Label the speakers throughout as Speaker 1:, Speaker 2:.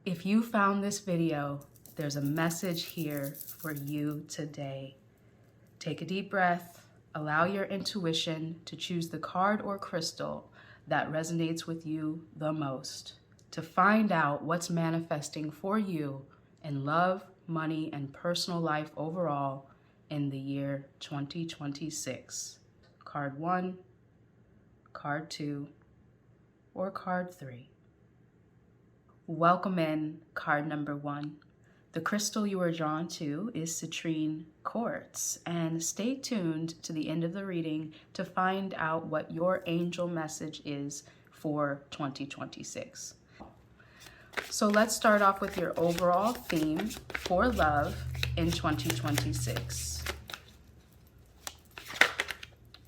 Speaker 1: If you found this video, there's a message here for you today. Take a deep breath, allow your intuition to choose the card or crystal that resonates with you the most to find out what's manifesting for you in love, money, and personal life overall in the year 2026. Card 1, card 2, or card 3. Welcome in card number 1. The crystal you are drawn to is citrine quartz, and stay tuned to the end of the reading to find out what your angel message is for 2026. So let's start off with your overall theme for love in 2026.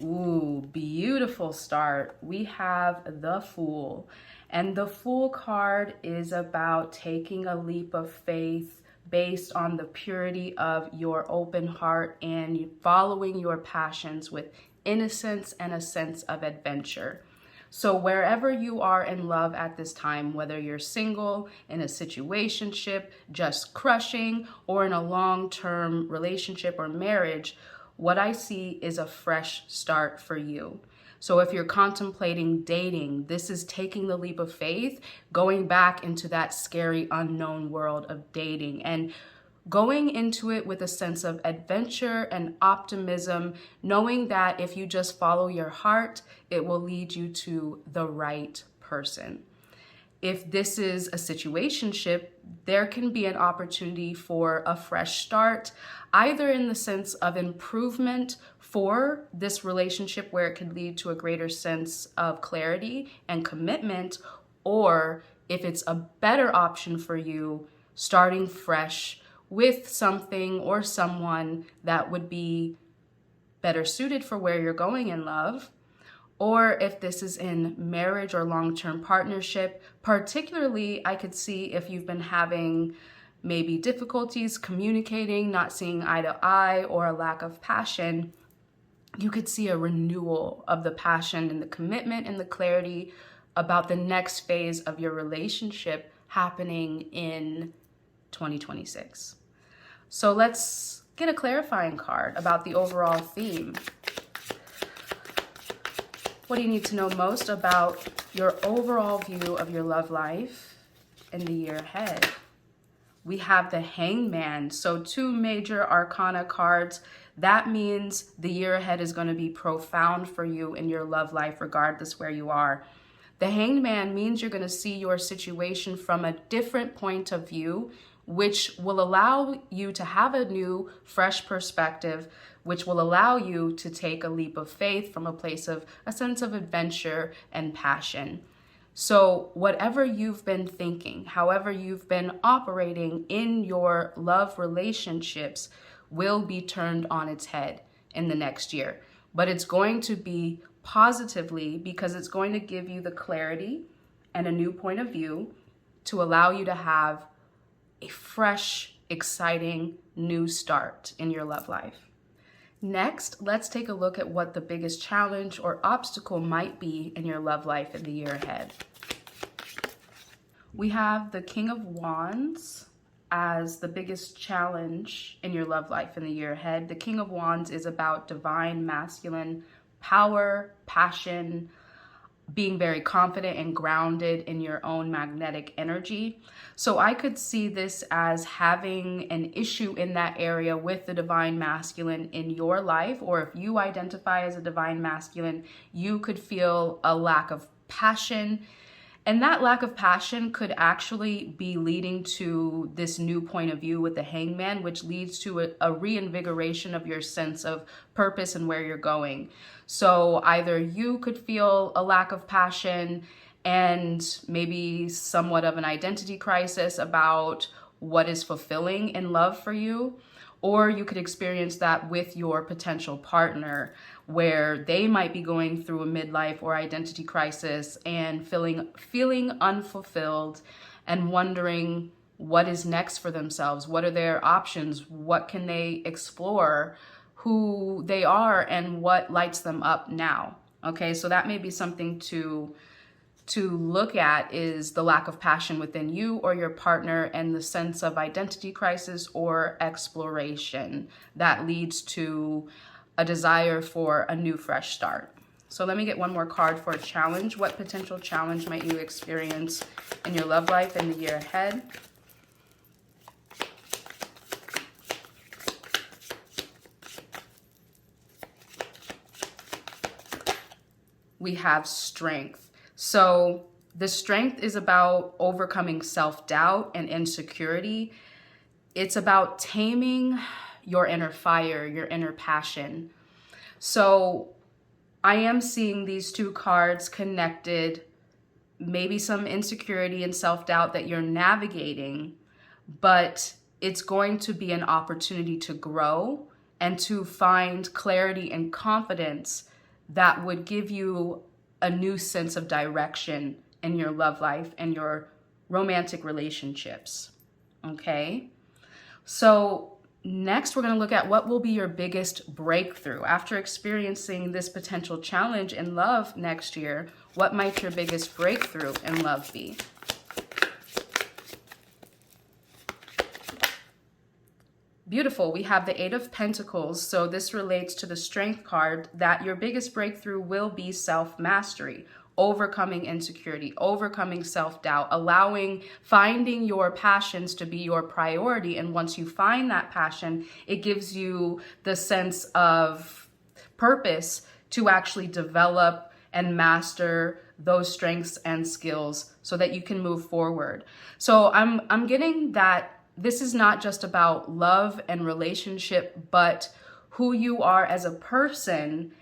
Speaker 1: Ooh, beautiful start. We have the Fool. And the Fool card is about taking a leap of faith based on the purity of your open heart and following your passions with innocence and a sense of adventure. So wherever you are in love at this time, whether you're single, in a situationship, just crushing, or in a long-term relationship or marriage, what I see is a fresh start for you. So if you're contemplating dating, this is taking the leap of faith, going back into that scary unknown world of dating and going into it with a sense of adventure and optimism, knowing that if you just follow your heart, it will lead you to the right person. If this is a situationship, there can be an opportunity for a fresh start, either in the sense of improvement for this relationship where it could lead to a greater sense of clarity and commitment, or if it's a better option for you, starting fresh with something or someone that would be better suited for where you're going in love. Or if this is in marriage or long-term partnership, particularly I could see if you've been having maybe difficulties communicating, not seeing eye to eye, or a lack of passion, you could see a renewal of the passion and the commitment and the clarity about the next phase of your relationship happening in 2026. So let's get a clarifying card about the overall theme. What do you need to know most about your overall view of your love life in the year ahead? We have the Hangman, so 2 major arcana cards. That means the year ahead is going to be profound for you in your love life, regardless where you are. The Hanged Man means you're going to see your situation from a different point of view, which will allow you to have a new, fresh perspective, which will allow you to take a leap of faith from a place of a sense of adventure and passion. So whatever you've been thinking, however you've been operating in your love relationships will be turned on its head in the next year. But it's going to be positively because it's going to give you the clarity and a new point of view to allow you to have a fresh, exciting new start in your love life. Next, let's take a look at what the biggest challenge or obstacle might be in your love life in the year ahead. We have the King of Wands as the biggest challenge in your love life in the year ahead. The King of Wands is about divine masculine power, passion, being very confident and grounded in your own magnetic energy. So I could see this as having an issue in that area with the divine masculine in your life, or if you identify as a divine masculine, you could feel a lack of passion. And that lack of passion could actually be leading to this new point of view with the Hangman, which leads to a reinvigoration of your sense of purpose and where you're going. So either you could feel a lack of passion and maybe somewhat of an identity crisis about what is fulfilling in love for you, or you could experience that with your potential partner, where they might be going through a midlife or identity crisis and feeling unfulfilled and wondering what is next for themselves. What are their options? What can they explore? Who they are and what lights them up now. Okay, so that may be something to to look at is the lack of passion within you or your partner and the sense of identity crisis or exploration that leads to a desire for a new fresh start. So let me get one more card for a challenge. What potential challenge might you experience in your love life in the year ahead? We have strength. So the strength is about overcoming self-doubt and insecurity. It's about taming your inner fire, your inner passion. So I am seeing these two cards connected, maybe some insecurity and self-doubt that you're navigating, but it's going to be an opportunity to grow and to find clarity and confidence that would give you a new sense of direction in your love life and your romantic relationships. Okay? So next, we're going to look at what will be your biggest breakthrough. After experiencing this potential challenge in love next year, what might your biggest breakthrough in love be? Beautiful. We have the Eight of Pentacles. So this relates to the Strength card, that your biggest breakthrough will be self-mastery, overcoming insecurity, overcoming self-doubt, finding your passions to be your priority. And once you find that passion, it gives you the sense of purpose to actually develop and master those strengths and skills so that you can move forward. So I'm getting that this is not just about love and relationship, but who you are as a person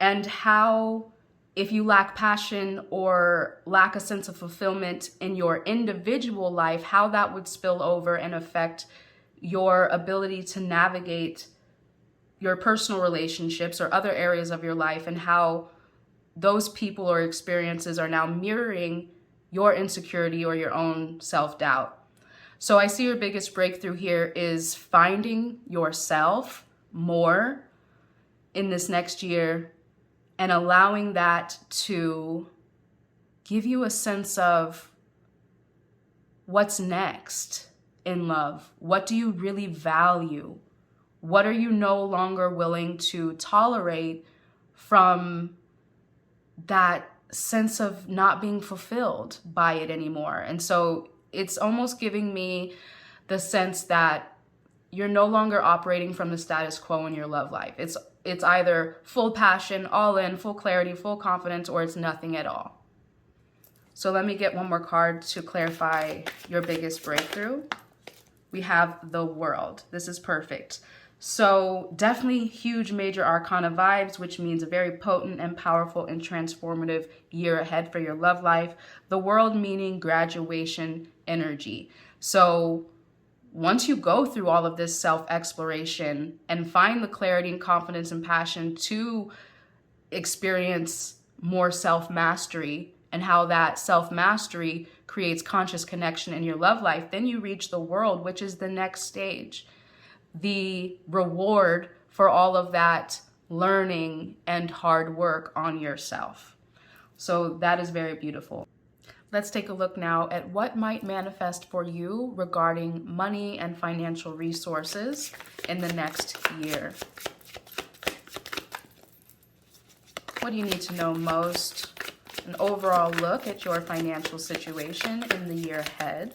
Speaker 1: and how, if you lack passion or lack a sense of fulfillment in your individual life, how that would spill over and affect your ability to navigate your personal relationships or other areas of your life, and how those people or experiences are now mirroring your insecurity or your own self-doubt. So I see your biggest breakthrough here is finding yourself more in this next year and allowing that to give you a sense of what's next in love. What do you really value? What are you no longer willing to tolerate from that sense of not being fulfilled by it anymore? And so it's almost giving me the sense that you're no longer operating from the status quo in your love life. It's either full passion, all in, full clarity, full confidence, or it's nothing at all. So let me get one more card to clarify your biggest breakthrough. We have the World. This is perfect. So definitely huge major arcana vibes, which means a very potent and powerful and transformative year ahead for your love life. The World meaning graduation energy. So once you go through all of this self-exploration and find the clarity and confidence and passion to experience more self-mastery, and how that self-mastery creates conscious connection in your love life, then you reach the World, which is the next stage. The reward for all of that learning and hard work on yourself. So that is very beautiful. Let's take a look now at what might manifest for you regarding money and financial resources in the next year. What do you need to know most? An overall look at your financial situation in the year ahead.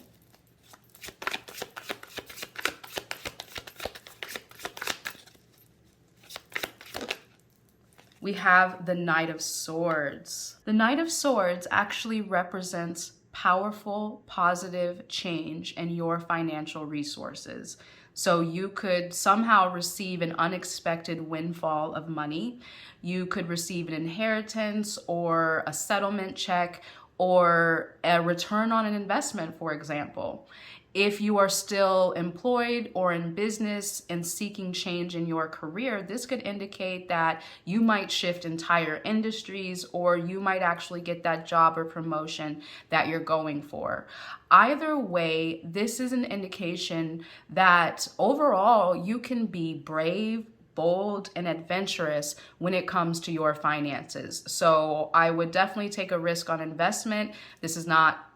Speaker 1: We have the Knight of Swords. The Knight of Swords actually represents powerful, positive change in your financial resources. So you could somehow receive an unexpected windfall of money. You could receive an inheritance or a settlement check or a return on an investment, for example. If you are still employed or in business and seeking change in your career, this could indicate that you might shift entire industries, or you might actually get that job or promotion that you're going for. Either way, this is an indication that overall you can be brave, bold and adventurous when it comes to your finances. So I would definitely take a risk on investment. This is not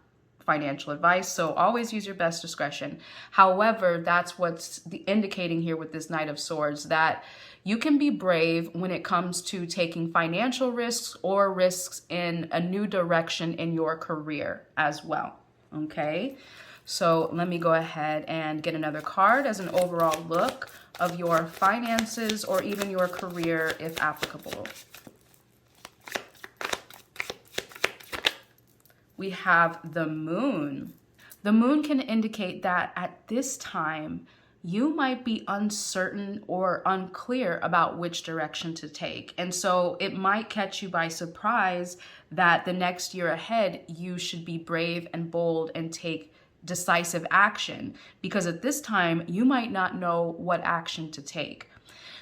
Speaker 1: financial advice, so always use your best discretion. However, that's what's indicating here with this Knight of Swords, that you can be brave when it comes to taking financial risks or risks in a new direction in your career as well. Okay, so let me go ahead and get another card as an overall look of your finances or even your career if applicable. We have the Moon. The Moon can indicate that at this time, you might be uncertain or unclear about which direction to take. And so it might catch you by surprise that the next year ahead, you should be brave and bold and take decisive action, because at this time, you might not know what action to take.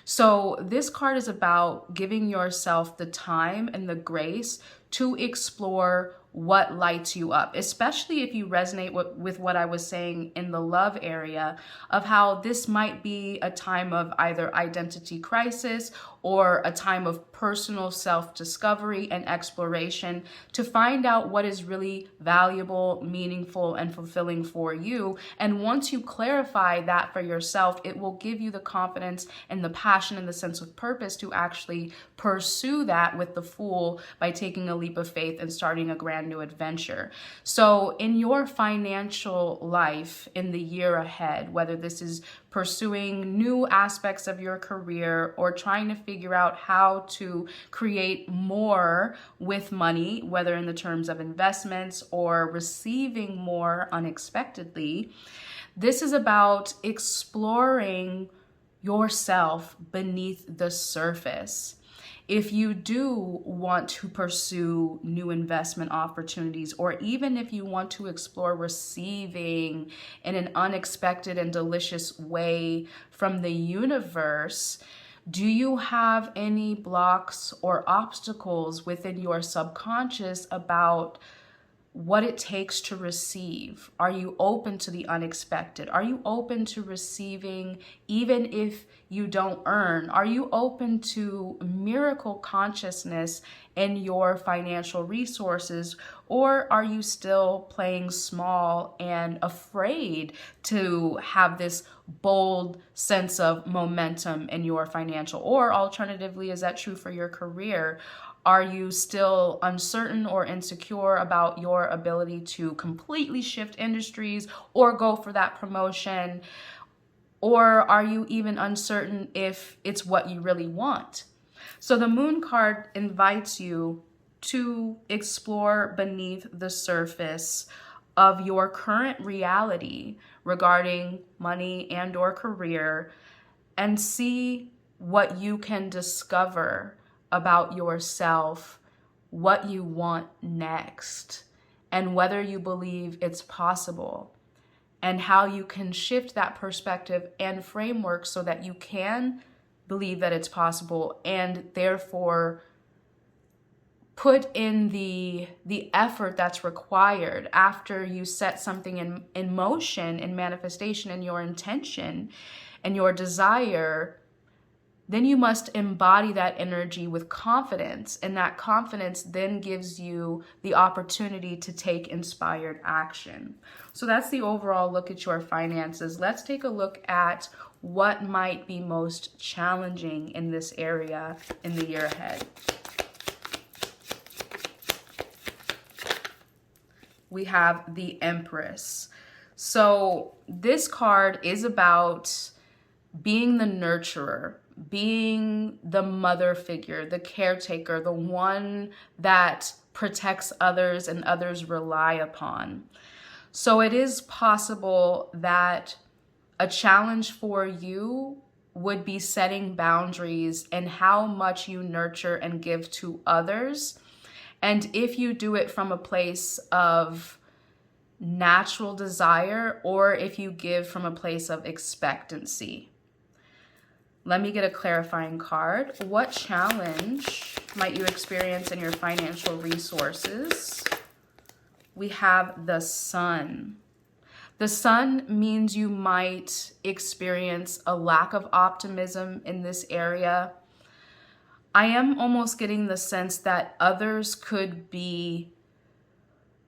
Speaker 1: So this card is about giving yourself the time and the grace to explore what lights you up, especially if you resonate with what I was saying in the love area of how this might be a time of either identity crisis or a time of personal self-discovery and exploration to find out what is really valuable, meaningful, and fulfilling for you. And once you clarify that for yourself, it will give you the confidence and the passion and the sense of purpose to actually pursue that with the Fool by taking a leap of faith and starting a brand new adventure. So in your financial life in the year ahead, whether this is pursuing new aspects of your career or trying to figure out how to create more with money, whether in the terms of investments or receiving more unexpectedly, this is about exploring yourself beneath the surface. If you do want to pursue new investment opportunities, or even if you want to explore receiving in an unexpected and delicious way from the universe, do you have any blocks or obstacles within your subconscious about what it takes to receive? Are you open to the unexpected? Are you open to receiving even if you don't earn? Are you open to miracle consciousness in your financial resources? Or are you still playing small and afraid to have this bold sense of momentum in your financial? Or alternatively, is that true for your career? Are you still uncertain or insecure about your ability to completely shift industries or go for that promotion? Or are you even uncertain if it's what you really want? So the Moon card invites you to explore beneath the surface of your current reality regarding money and or career and see what you can discover about yourself, what you want next, and whether you believe it's possible, and how you can shift that perspective and framework so that you can believe that it's possible and therefore put in the effort that's required after you set something in motion, in manifestation, in your intention and your desire. Then you must embody that energy with confidence, and that confidence then gives you the opportunity to take inspired action. So that's the overall look at your finances. Let's take a look at what might be most challenging in this area in the year ahead. We have the Empress. So this card is about being the nurturer, being the mother figure, the caretaker, the one that protects others and others rely upon. So it is possible that a challenge for you would be setting boundaries in how much you nurture and give to others. And if you do it from a place of natural desire, or if you give from a place of expectancy. Let me get a clarifying card. What challenge might you experience in your financial resources? We have the Sun. The sun means you might experience a lack of optimism in this area. I am almost getting the sense that others could be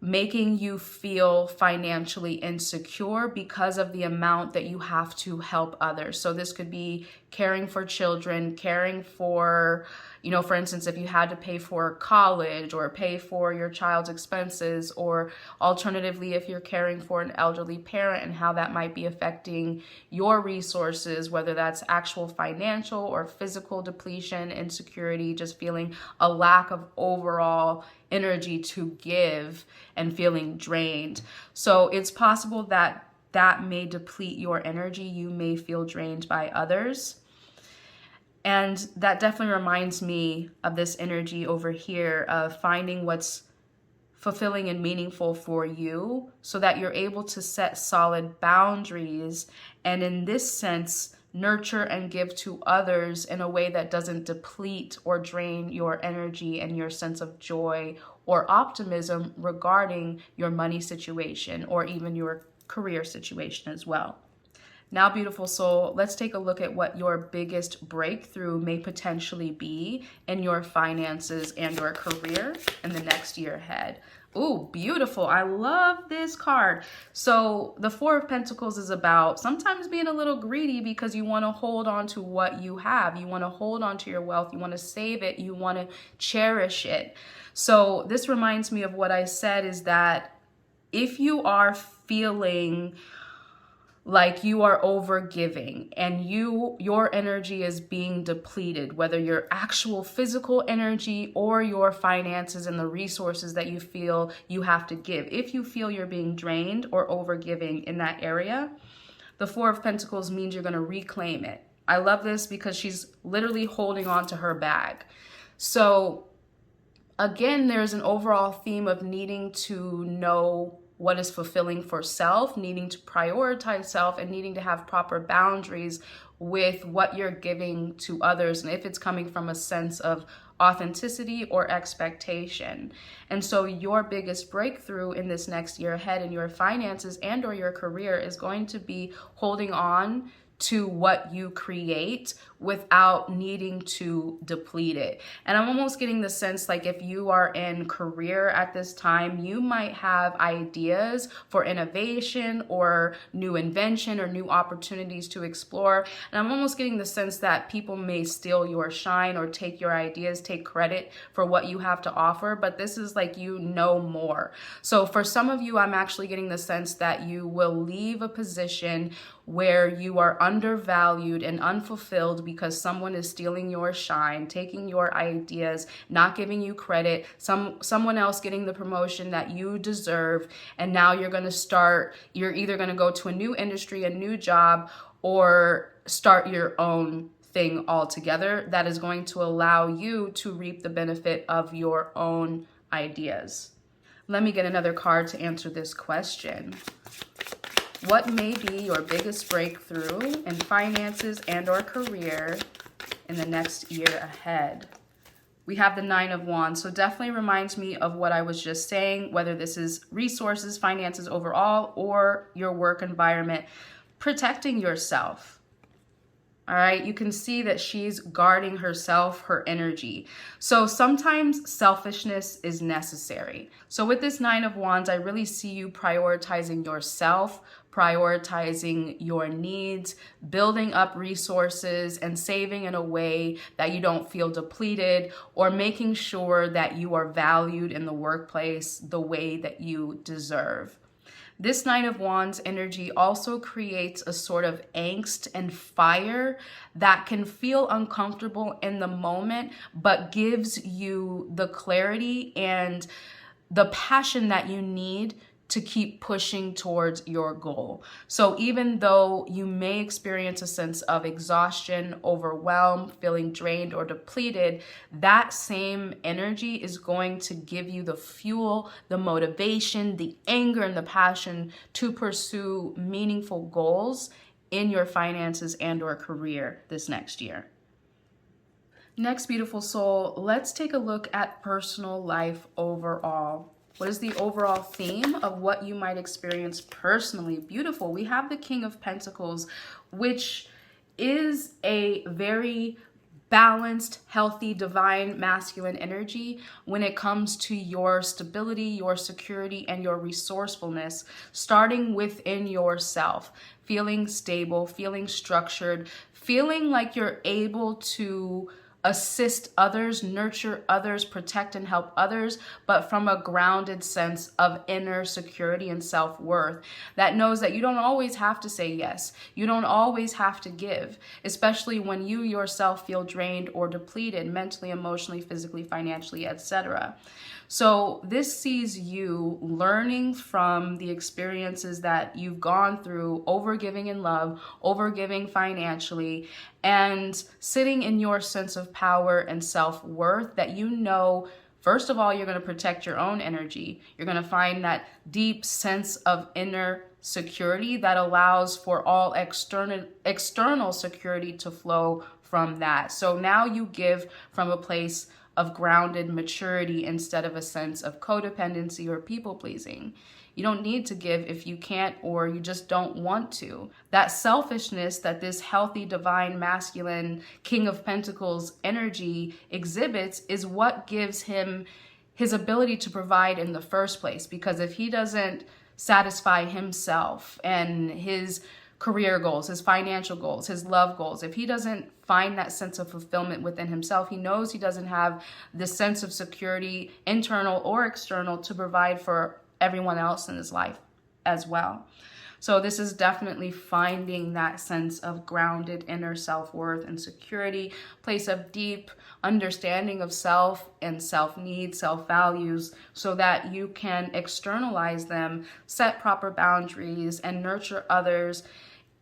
Speaker 1: making you feel financially insecure because of the amount that you have to help others. So this could be caring for children, caring for, for instance, if you had to pay for college or pay for your child's expenses, or alternatively, if you're caring for an elderly parent and how that might be affecting your resources, whether that's actual financial or physical depletion, insecurity, just feeling a lack of overall energy to give and feeling drained. So it's possible that that may deplete your energy. You may feel drained by others. And that definitely reminds me of this energy over here of finding what's fulfilling and meaningful for you so that you're able to set solid boundaries and, in this sense, nurture and give to others in a way that doesn't deplete or drain your energy and your sense of joy or optimism regarding your money situation or even your career situation as well. Now, beautiful soul, let's take a look at what your biggest breakthrough may potentially be in your finances and your career in the next year ahead. Ooh, beautiful. I love this card. So the Four of Pentacles is about sometimes being a little greedy because you want to hold on to what you have. You want to hold on to your wealth. You want to save it. You want to cherish it. So this reminds me of what I said, is that if you are feeling like you are over giving and your energy is being depleted, whether your actual physical energy or your finances and the resources that you feel you have to give, if you feel you're being drained or over giving in that area, the Four of Pentacles means you're going to reclaim it. I love this because she's literally holding on to her bag. So again, there's an overall theme of needing to know what is fulfilling for self, needing to prioritize self, and needing to have proper boundaries with what you're giving to others, and if it's coming from a sense of authenticity or expectation. And so your biggest breakthrough in this next year ahead in your finances and or your career is going to be holding on to what you create without needing to deplete it. And I'm almost getting the sense like if you are in career at this time, you might have ideas for innovation or new invention or new opportunities to explore. And I'm almost getting the sense that people may steal your shine or take your ideas, take credit for what you have to offer, but this is like you know more. So for some of you, I'm actually getting the sense that you will leave a position where you are undervalued and unfulfilled because someone is stealing your shine, taking your ideas, not giving you credit, someone else getting the promotion that you deserve, and now you're either going to go to a new industry, a new job, or start your own thing altogether that is going to allow you to reap the benefit of your own ideas. Let me get another card to answer this question. What may be your biggest breakthrough in finances and or career in the next year ahead? We have the Nine of Wands, so definitely reminds me of what I was just saying, whether this is resources, finances overall, or your work environment, protecting yourself. All right, you can see that she's guarding herself, her energy. So sometimes selfishness is necessary. So with this Nine of Wands, I really see you prioritizing yourself, prioritizing your needs, building up resources, and saving in a way that you don't feel depleted, or making sure that you are valued in the workplace the way that you deserve. This Nine of Wands energy also creates a sort of angst and fire that can feel uncomfortable in the moment, but gives you the clarity and the passion that you need to keep pushing towards your goal. So even though you may experience a sense of exhaustion, overwhelm, feeling drained or depleted, that same energy is going to give you the fuel, the motivation, the anger, and the passion to pursue meaningful goals in your finances and or career this next year. Next, beautiful soul, let's take a look at personal life overall. What is the overall theme of what you might experience personally? Beautiful. We have the King of Pentacles, which is a very balanced, healthy, divine, masculine energy when it comes to your stability, your security, and your resourcefulness, starting within yourself, feeling stable, feeling structured, feeling like you're able to assist others, nurture others, protect and help others, but from a grounded sense of inner security and self-worth that knows that you don't always have to say yes. You don't always have to give, especially when you yourself feel drained or depleted mentally, emotionally, physically, financially, etc. So this sees you learning from the experiences that you've gone through, overgiving in love, overgiving financially, and sitting in your sense of power and self-worth that you know, first of all, you're going to protect your own energy. You're going to find that deep sense of inner security that allows for all external security to flow from that. So now you give from a place of grounded maturity instead of a sense of codependency or people pleasing. You don't need to give if you can't or you just don't want to. That selfishness that this healthy, divine, masculine King of Pentacles energy exhibits is what gives him his ability to provide in the first place. Because if he doesn't satisfy himself and his career goals, his financial goals, his love goals, if he doesn't find that sense of fulfillment within himself, he knows he doesn't have the sense of security, internal or external, to provide for everyone else in his life as well. So this is definitely finding that sense of grounded inner self-worth and security, place of deep understanding of self and self-needs, self-values, so that you can externalize them, set proper boundaries, and nurture others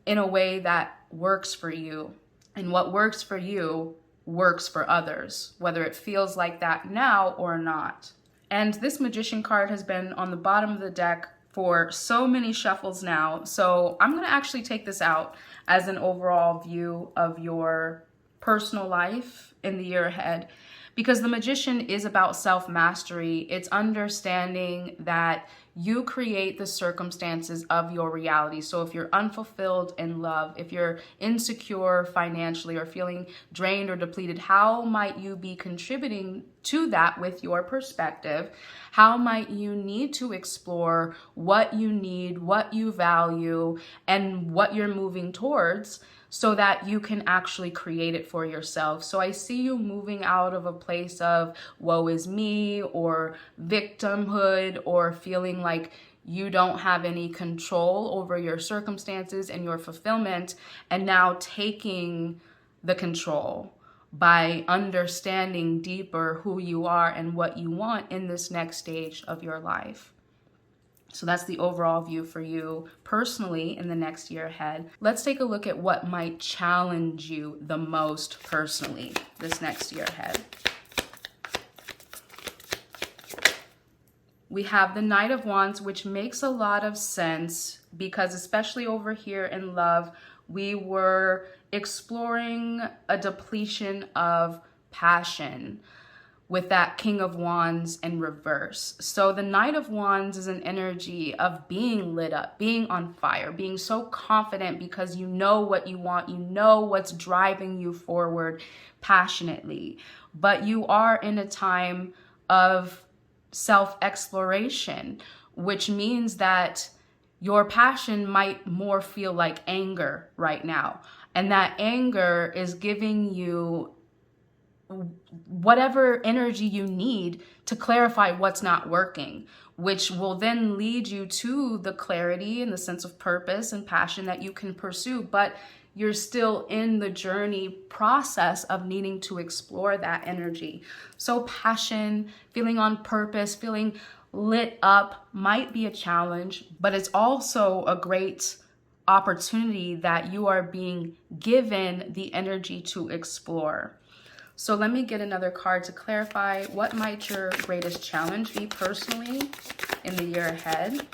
Speaker 1: in a way that works for you. And what works for you works for others, whether it feels like that now or not. And this Magician card has been on the bottom of the deck for so many shuffles now. So I'm going to actually take this out as an overall view of your personal life in the year ahead, because the Magician is about self-mastery. It's understanding that you create the circumstances of your reality. So if you're unfulfilled in love, if you're insecure financially or feeling drained or depleted, how might you be contributing to that with your perspective? How might you need to explore what you need, what you value, and what you're moving towards, so that you can actually create it for yourself. So I see you moving out of a place of woe is me or victimhood or feeling like you don't have any control over your circumstances and your fulfillment, and now taking the control by understanding deeper who you are and what you want in this next stage of your life. So that's the overall view for you personally in the next year ahead. Let's take a look at what might challenge you the most personally this next year ahead. We have the Knight of Wands, which makes a lot of sense because especially over here in love, we were exploring a depletion of passion with that King of Wands in reverse. So the Knight of Wands is an energy of being lit up, being on fire, being so confident because you know what you want, you know what's driving you forward passionately. But you are in a time of self-exploration, which means that your passion might more feel like anger right now. And that anger is giving you whatever energy you need to clarify what's not working, which will then lead you to the clarity and the sense of purpose and passion that you can pursue. But you're still in the journey process of needing to explore that energy. So passion, feeling on purpose, feeling lit up might be a challenge, but it's also a great opportunity that you are being given the energy to explore. So let me get another card to clarify what might your greatest challenge be personally in the year ahead.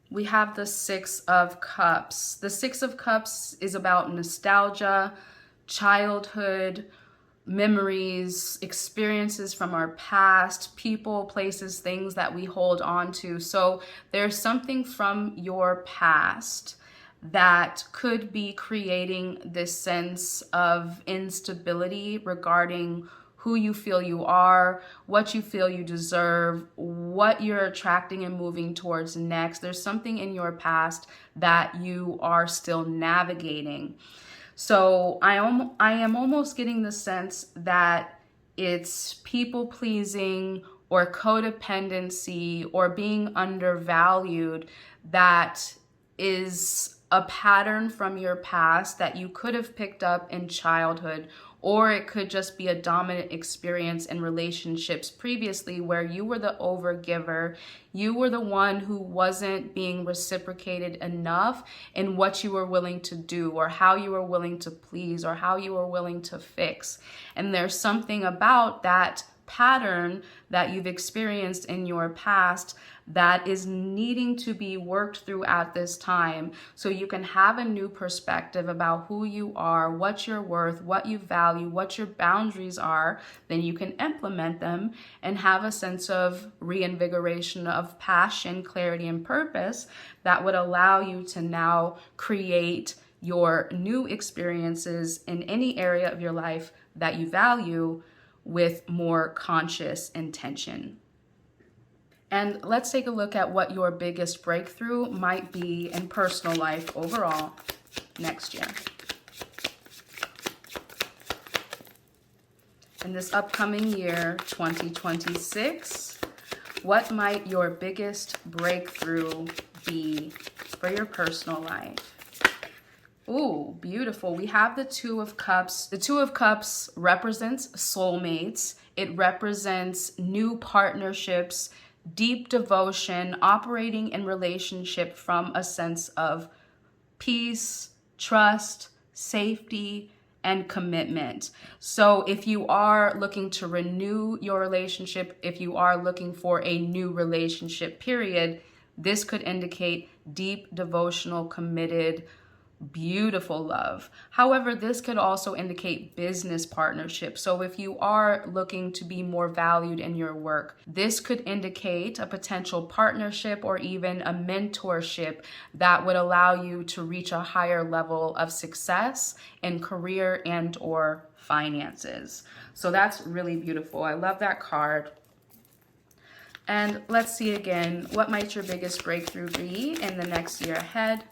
Speaker 1: We have the Six of Cups. The Six of Cups is about nostalgia, childhood, memories, experiences from our past, people, places, things that we hold on to. So there's something from your past that could be creating this sense of instability regarding who you feel you are, what you feel you deserve, what you're attracting and moving towards next. There's something in your past that you are still navigating. So I am almost getting the sense that it's people pleasing or codependency or being undervalued that is a pattern from your past that you could have picked up in childhood, or it could just be a dominant experience in relationships previously where you were the overgiver. You were the one who wasn't being reciprocated enough in what you were willing to do or how you were willing to please or how you were willing to fix. And there's something about that pattern that you've experienced in your past that is needing to be worked through at this time, so you can have a new perspective about who you are, what you're worth, what you value, what your boundaries are. Then you can implement them and have a sense of reinvigoration of passion, clarity, and purpose that would allow you to now create your new experiences in any area of your life that you value with more conscious intention. And let's take a look at what your biggest breakthrough might be in personal life overall next year. In this upcoming year, 2026, what might your biggest breakthrough be for your personal life? Ooh, beautiful. We have the Two of Cups. The Two of Cups represents soulmates. It represents new partnerships, deep devotion, operating in relationship from a sense of peace, trust, safety, and commitment. So if you are looking to renew your relationship, if you are looking for a new relationship period, this could indicate deep, devotional, committed, beautiful love. However, this could also indicate business partnership. So if you are looking to be more valued in your work, this could indicate a potential partnership or even a mentorship that would allow you to reach a higher level of success in career and or finances. So that's really beautiful. I love that card. And let's see again, what might your biggest breakthrough be in the next year ahead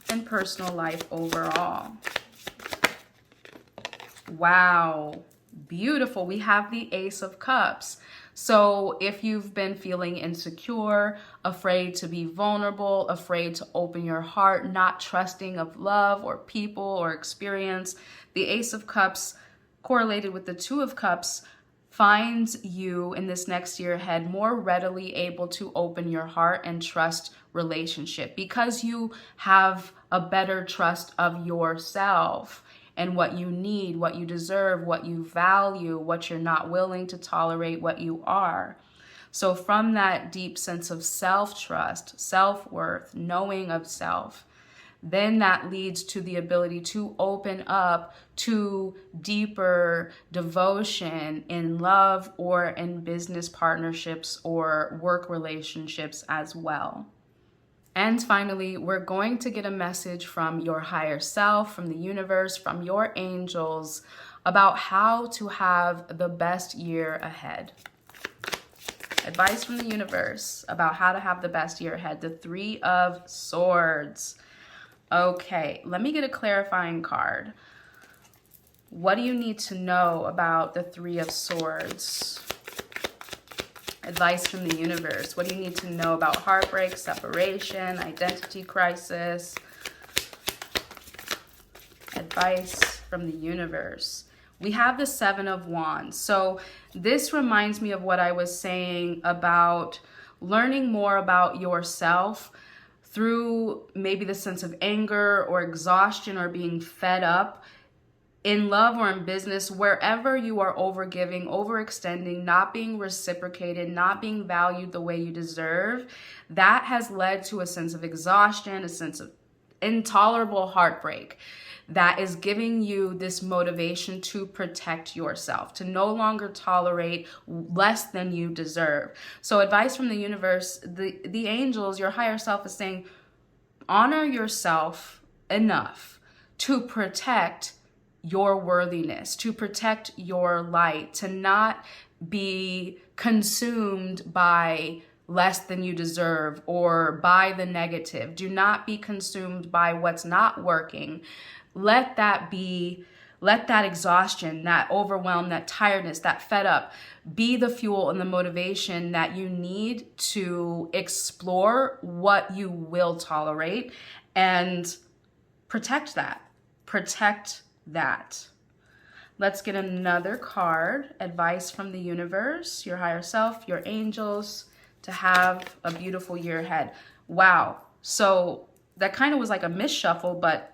Speaker 1: and personal life overall? Wow, beautiful. We have the Ace of Cups. So if you've been feeling insecure, afraid to be vulnerable, afraid to open your heart, not trusting of love or people or experience, the Ace of Cups correlated with the Two of Cups finds you in this next year ahead more readily able to open your heart and trust relationship because you have a better trust of yourself and what you need, what you deserve, what you value, what you're not willing to tolerate, what you are. So from that deep sense of self-trust, self-worth, knowing of self, then that leads to the ability to open up to deeper devotion in love or in business partnerships or work relationships as well. And finally, we're going to get a message from your higher self, from the universe, from your angels about how to have the best year ahead. Advice from the universe about how to have the best year ahead. The Three of Swords. Okay, let me get a clarifying card. What do you need to know about the Three of Swords? Advice from the universe. What do you need to know about heartbreak, separation, identity crisis? Advice from the universe. We have the Seven of Wands. So this reminds me of what I was saying about learning more about yourself through maybe the sense of anger or exhaustion or being fed up in love or in business, wherever you are overgiving, overextending, not being reciprocated, not being valued the way you deserve, that has led to a sense of exhaustion, a sense of intolerable heartbreak that is giving you this motivation to protect yourself, to no longer tolerate less than you deserve. So advice from the universe, the angels, your higher self is saying, honor yourself enough to protect your worthiness, to protect your light, to not be consumed by less than you deserve or by the negative. Do not be consumed by what's not working. Let that exhaustion, that overwhelm, that tiredness, that fed up be the fuel and the motivation that you need to explore what you will tolerate and protect that. Protect that. Let's get another card. Advice from the universe, your higher self, your angels, to have a beautiful year ahead. Wow. So that kind of was like a misshuffle, but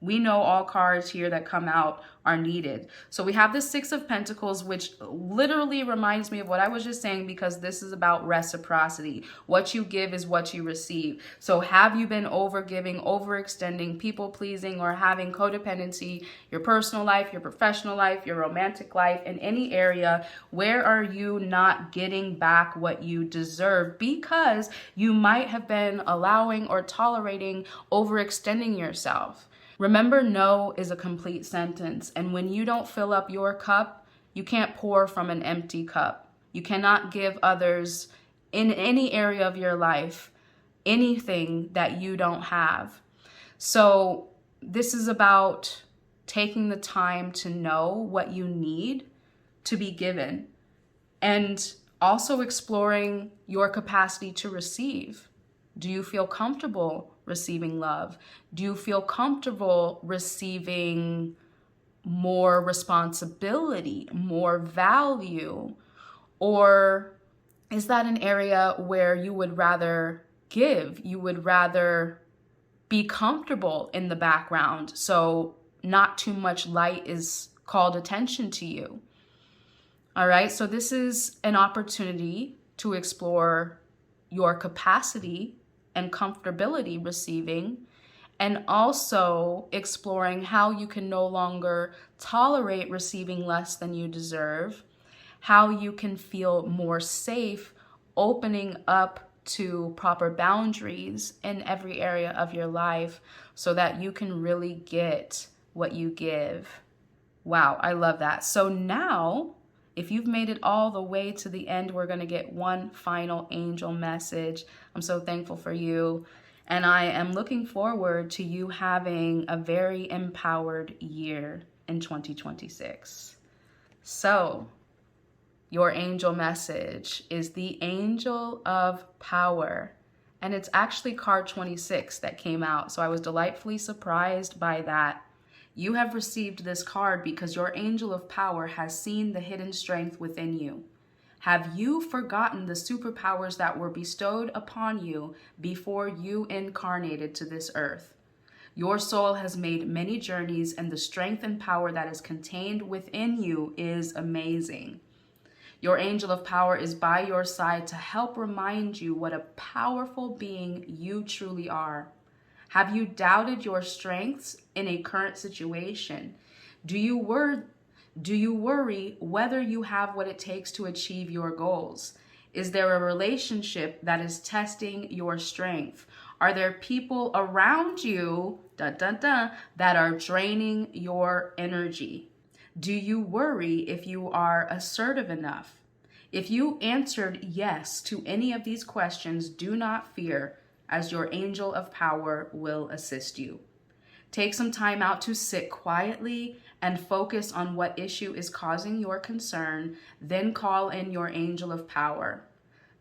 Speaker 1: we know all cards here that come out are needed. So we have the Six of Pentacles, which literally reminds me of what I was just saying, because this is about reciprocity. What you give is what you receive. So have you been overgiving, overextending, people pleasing, or having codependency, your personal life, your professional life, your romantic life, in any area? Where are you not getting back what you deserve because you might have been allowing or tolerating overextending yourself? Remember, no is a complete sentence. And when you don't fill up your cup, you can't pour from an empty cup. You cannot give others in any area of your life anything that you don't have. So this is about taking the time to know what you need to be given, and also exploring your capacity to receive. Do you feel comfortable receiving love? Do you feel comfortable receiving more responsibility, more value? Or is that an area where you would rather give? You would rather be comfortable in the background, so not too much light is called attention to you. All right, so this is an opportunity to explore your capacity and comfortability receiving, and also exploring how you can no longer tolerate receiving less than you deserve, how you can feel more safe opening up to proper boundaries in every area of your life so that you can really get what you give. Wow, I love that. So now, if you've made it all the way to the end, we're going to get one final angel message. I'm so thankful for you. And I am looking forward to you having a very empowered year in 2026. So, your angel message is the Angel of Power. And it's actually card 26 that came out. So I was delightfully surprised by that. You have received this card because your angel of power has seen the hidden strength within you. Have you forgotten the superpowers that were bestowed upon you before you incarnated to this earth? Your soul has made many journeys, and the strength and power that is contained within you is amazing. Your angel of power is by your side to help remind you what a powerful being you truly are. Have you doubted your strengths in a current situation? Do you worry whether you have what it takes to achieve your goals? Is there a relationship that is testing your strength? Are there people around you that are draining your energy? Do you worry if you are assertive enough? If you answered yes to any of these questions, do not fear, as your angel of power will assist you. Take some time out to sit quietly and focus on what issue is causing your concern, then call in your angel of power.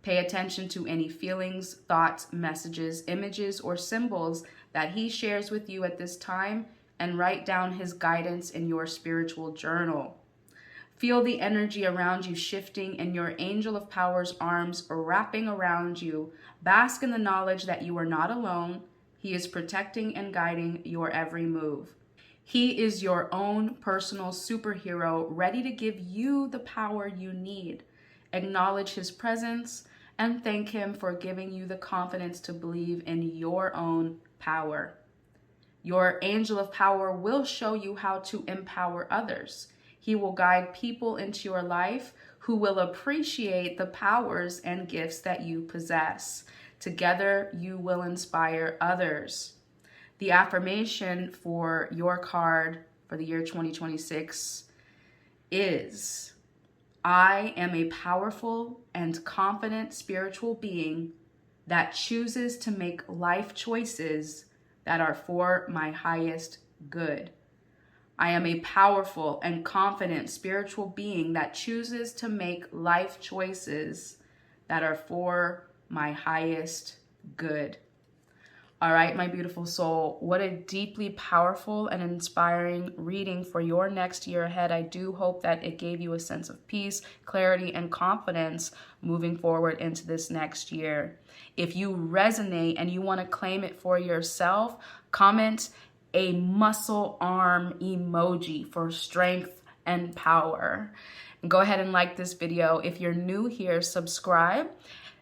Speaker 1: Pay attention to any feelings, thoughts, messages, images, or symbols that he shares with you at this time, and write down his guidance in your spiritual journal. Feel the energy around you shifting and your angel of power's arms wrapping around you. Bask in the knowledge that you are not alone. He is protecting and guiding your every move. He is your own personal superhero, ready to give you the power you need. Acknowledge his presence and thank him for giving you the confidence to believe in your own power. Your angel of power will show you how to empower others. He will guide people into your life who will appreciate the powers and gifts that you possess. Together, you will inspire others. The affirmation for your card for the year 2026 is, I am a powerful and confident spiritual being that chooses to make life choices that are for my highest good. I am a powerful and confident spiritual being that chooses to make life choices that are for my highest good. All right, my beautiful soul, what a deeply powerful and inspiring reading for your next year ahead. I do hope that it gave you a sense of peace, clarity, and confidence moving forward into this next year. If you resonate and you want to claim it for yourself, comment a muscle arm emoji for strength and power. And go ahead and like this video. If you're new here, subscribe,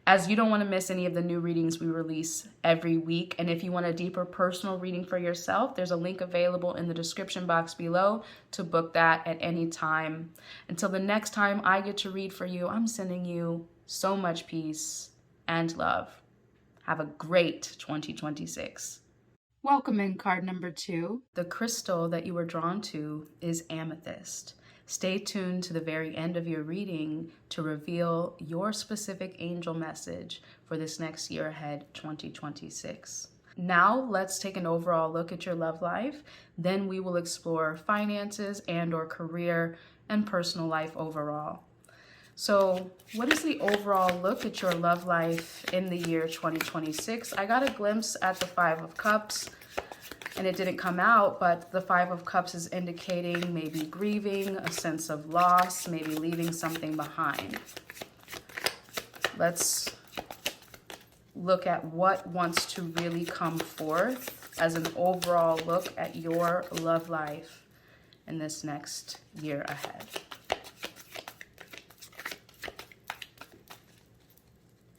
Speaker 1: as you don't want to miss any of the new readings we release every week. And if you want a deeper personal reading for yourself, there's a link available in the description box below to book that at any time. Until the next time I get to read for you, I'm sending you so much peace and love. Have a great 2026. Welcome in card number 2. The crystal that you were drawn to is amethyst. Stay tuned to the very end of your reading to reveal your specific angel message for this next year ahead, 2026. Now let's take an overall look at your love life. Then we will explore finances and/or career and personal life overall. So what is the overall look at your love life in the year 2026? I got a glimpse at the 5 of Cups, and it didn't come out, but the 5 of Cups is indicating maybe grieving, a sense of loss, maybe leaving something behind. Let's look at what wants to really come forth as an overall look at your love life in this next year ahead.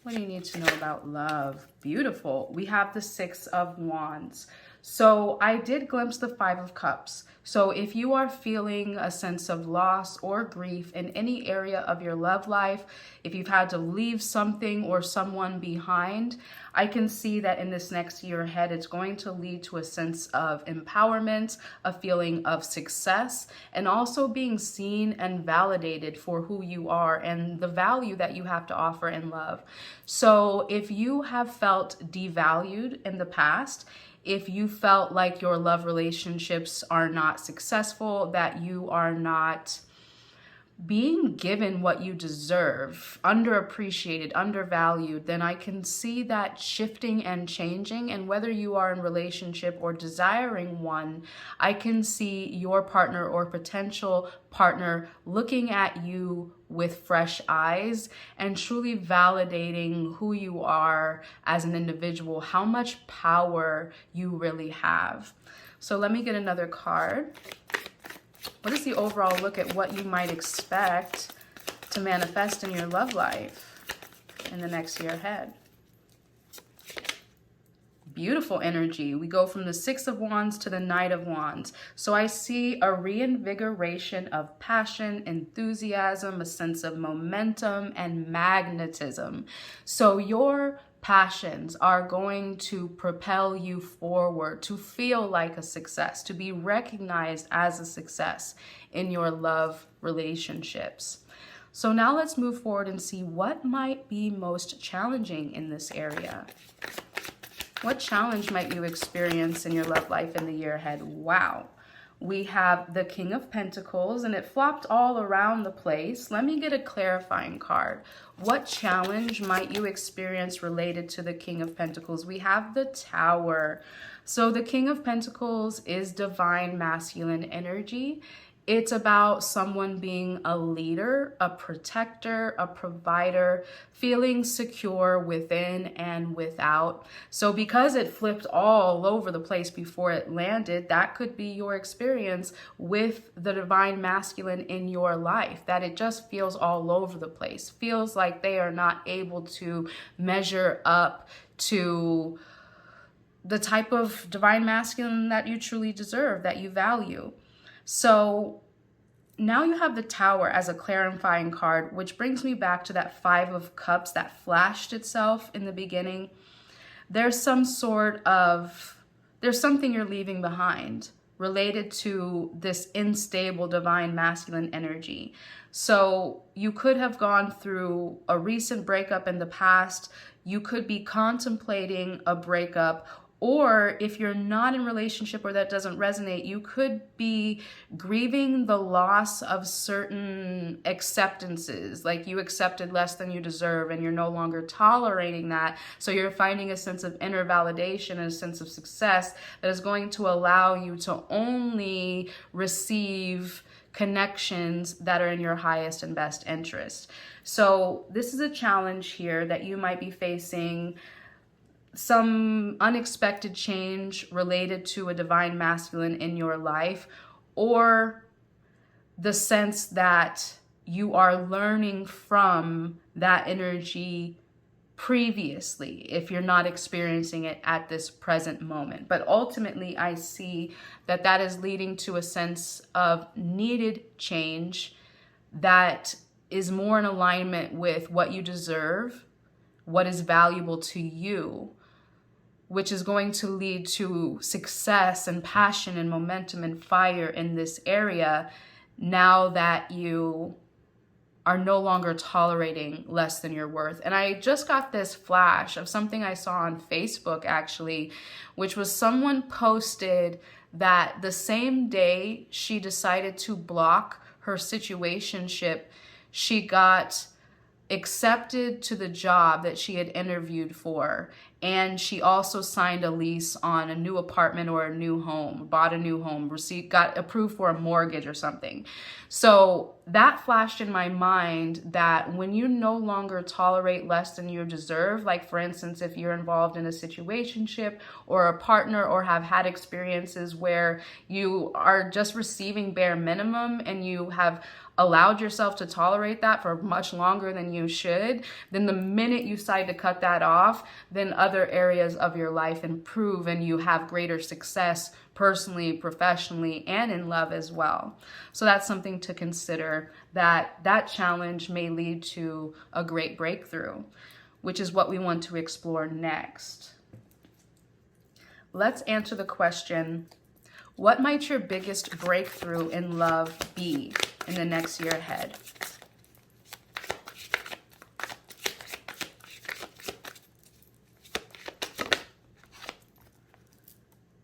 Speaker 1: What do you need to know about love? Beautiful. We have the 6 of Wands. So I did glimpse the 5 of Cups. So if you are feeling a sense of loss or grief in any area of your love life, if you've had to leave something or someone behind, I can see that in this next year ahead, it's going to lead to a sense of empowerment, a feeling of success, and also being seen and validated for who you are and the value that you have to offer in love. So if you have felt devalued in the past, if you felt like your love relationships are not successful, that you are not being given what you deserve, underappreciated, undervalued, then I can see that shifting and changing. And whether you are in relationship or desiring one, I can see your partner or potential partner looking at you with fresh eyes and truly validating who you are as an individual, how much power you really have. So let me get another card. What is the overall look at what you might expect to manifest in your love life in the next year ahead? Beautiful energy. We go from the 6 of Wands to the Knight of Wands. So I see a reinvigoration of passion, enthusiasm, a sense of momentum, and magnetism. So your passions are going to propel you forward, to feel like a success, to be recognized as a success in your love relationships. So now let's move forward and see what might be most challenging in this area. What challenge might you experience in your love life in the year ahead? Wow. We have the King of Pentacles, and it flopped all around the place. Let me get a clarifying card. What challenge might you experience related to the King of Pentacles? We have the Tower. So the King of Pentacles is divine masculine energy. It's about someone being a leader, a protector, a provider, feeling secure within and without. So because it flipped all over the place before it landed, that could be your experience with the divine masculine in your life, that it just feels all over the place, feels like they are not able to measure up to the type of divine masculine that you truly deserve, that you value. So now you have the Tower as a clarifying card, which brings me back to that Five of Cups that flashed itself in the beginning. There's something you're leaving behind related to this unstable divine masculine energy. So you could have gone through a recent breakup in the past. You could be contemplating a breakup, or if you're not in a relationship or that doesn't resonate, you could be grieving the loss of certain acceptances, like you accepted less than you deserve and you're no longer tolerating that. So you're finding a sense of inner validation and a sense of success that is going to allow you to only receive connections that are in your highest and best interest. So this is a challenge here that you might be facing, some unexpected change related to a divine masculine in your life, or the sense that you are learning from that energy previously if you're not experiencing it at this present moment. But ultimately, I see that that is leading to a sense of needed change that is more in alignment with what you deserve, what is valuable to you, which is going to lead to success and passion and momentum and fire in this area now that you are no longer tolerating less than your worth. And I just got this flash of something I saw on Facebook actually, which was someone posted that the same day she decided to block her situationship, she got accepted to the job that she had interviewed for. And she also signed a lease on a new apartment or a new home, bought a new home, got approved for a mortgage or something. So that flashed in my mind that when you no longer tolerate less than you deserve, like for instance, if you're involved in a situationship or a partner or have had experiences where you are just receiving bare minimum and you have allowed yourself to tolerate that for much longer than you should, then the minute you decide to cut that off, then other areas of your life improve and you have greater success personally, professionally, and in love as well. So that's something to consider, that that challenge may lead to a great breakthrough, which is what we want to explore next. Let's answer the question, what might your biggest breakthrough in love be in the next year ahead?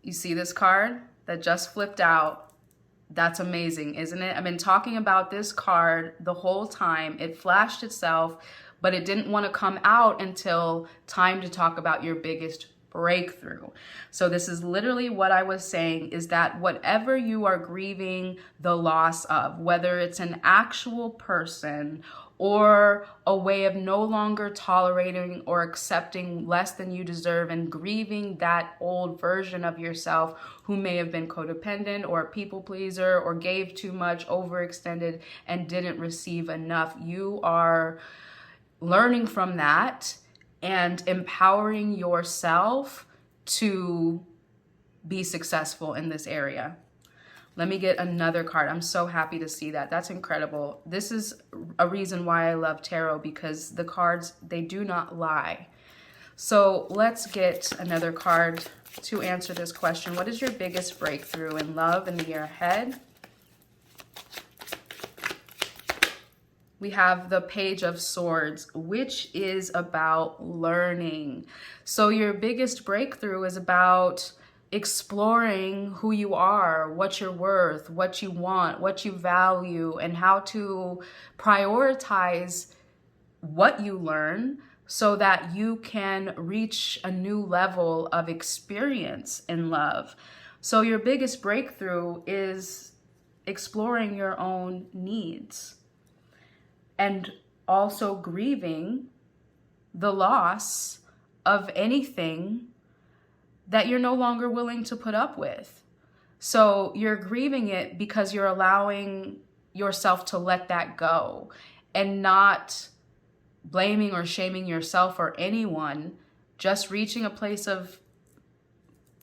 Speaker 1: You see this card that just flipped out? That's amazing, isn't it? I've been talking about this card the whole time. It flashed itself, but it didn't want to come out until time to talk about your biggest breakthrough. So this is literally what I was saying, is that whatever you are grieving the loss of, whether it's an actual person or a way of no longer tolerating or accepting less than you deserve and grieving that old version of yourself who may have been codependent or a people pleaser or gave too much, overextended, and didn't receive enough, you are learning from that and empowering yourself to be successful in this area. Let me get another card. I'm so happy to see that. That's incredible. This is a reason why I love tarot, because the cards, they do not lie. So let's get another card to answer this question. What is your biggest breakthrough in love in the year ahead? We have the Page of Swords, which is about learning. So your biggest breakthrough is about exploring who you are, what you're worth, what you want, what you value, and how to prioritize what you learn so that you can reach a new level of experience in love. So your biggest breakthrough is exploring your own needs and also grieving the loss of anything that you're no longer willing to put up with. So you're grieving it because you're allowing yourself to let that go and not blaming or shaming yourself or anyone, just reaching a place of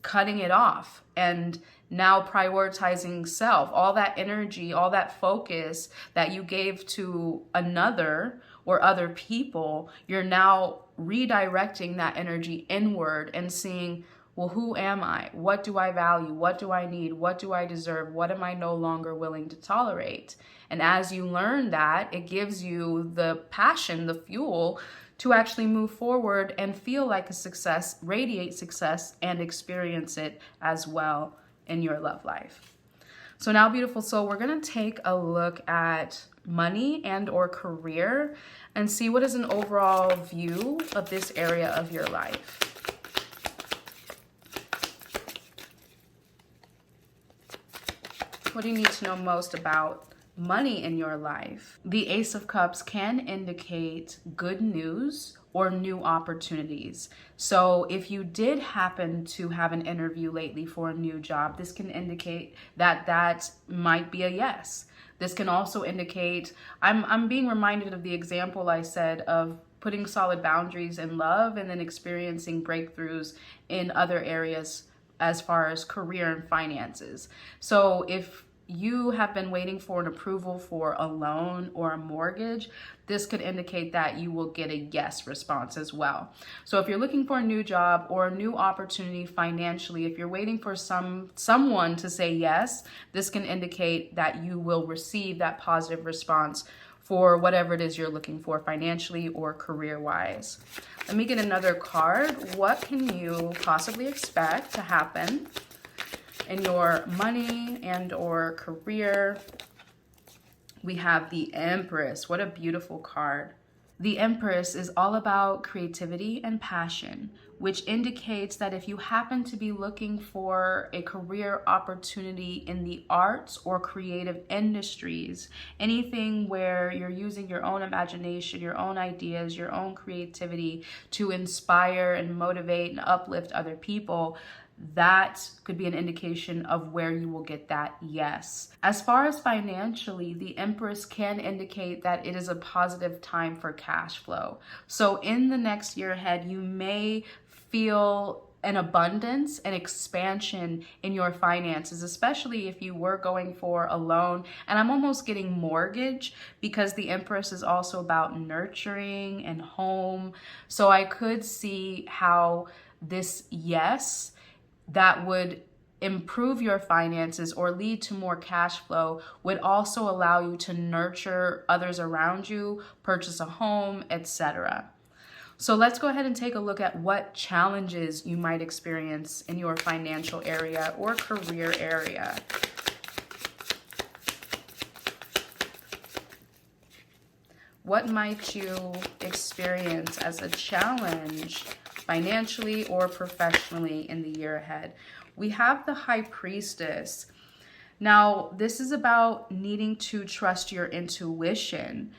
Speaker 1: cutting it off and now prioritizing self. All that energy, all that focus that you gave to another or other people, you're now redirecting that energy inward and seeing, well, who am I? What do I value? What do I need? What do I deserve? What am I no longer willing to tolerate? And as you learn that, it gives you the passion, the fuel to actually move forward and feel like a success, radiate success, and experience it as well in your love life. So now, beautiful soul, we're going to take a look at money and or career and see what is an overall view of this area of your life. What do you need to know most about money in your life? The Ace of Cups can indicate good news or new opportunities. So if you did happen to have an interview lately for a new job, this can indicate that that might be a yes. This can also indicate, I'm being reminded of the example I said of putting solid boundaries in love and then experiencing breakthroughs in other areas as far as career and finances. So if you have been waiting for an approval for a loan or a mortgage, this could indicate that you will get a yes response as well. So if you're looking for a new job or a new opportunity financially, if you're waiting for someone to say yes, this can indicate that you will receive that positive response for whatever it is you're looking for financially or career-wise. Let me get another card. What can you possibly expect to happen in your money and or career? We have the Empress. What a beautiful card. The Empress is all about creativity and passion, which indicates that if you happen to be looking for a career opportunity in the arts or creative industries, anything where you're using your own imagination, your own ideas, your own creativity to inspire and motivate and uplift other people, that could be an indication of where you will get that yes. As far as financially, the Empress can indicate that it is a positive time for cash flow. So in the next year ahead, you may feel an abundance and expansion in your finances, especially if you were going for a loan. And I'm almost getting mortgage because the Empress is also about nurturing and home. So I could see how this yes that would improve your finances or lead to more cash flow would also allow you to nurture others around you, purchase a home, etc. So let's go ahead and take a look at what challenges you might experience in your financial area or career area. What might you experience as a challenge financially or professionally in the year ahead? We have the High Priestess. Now, this is about needing to trust your intuition.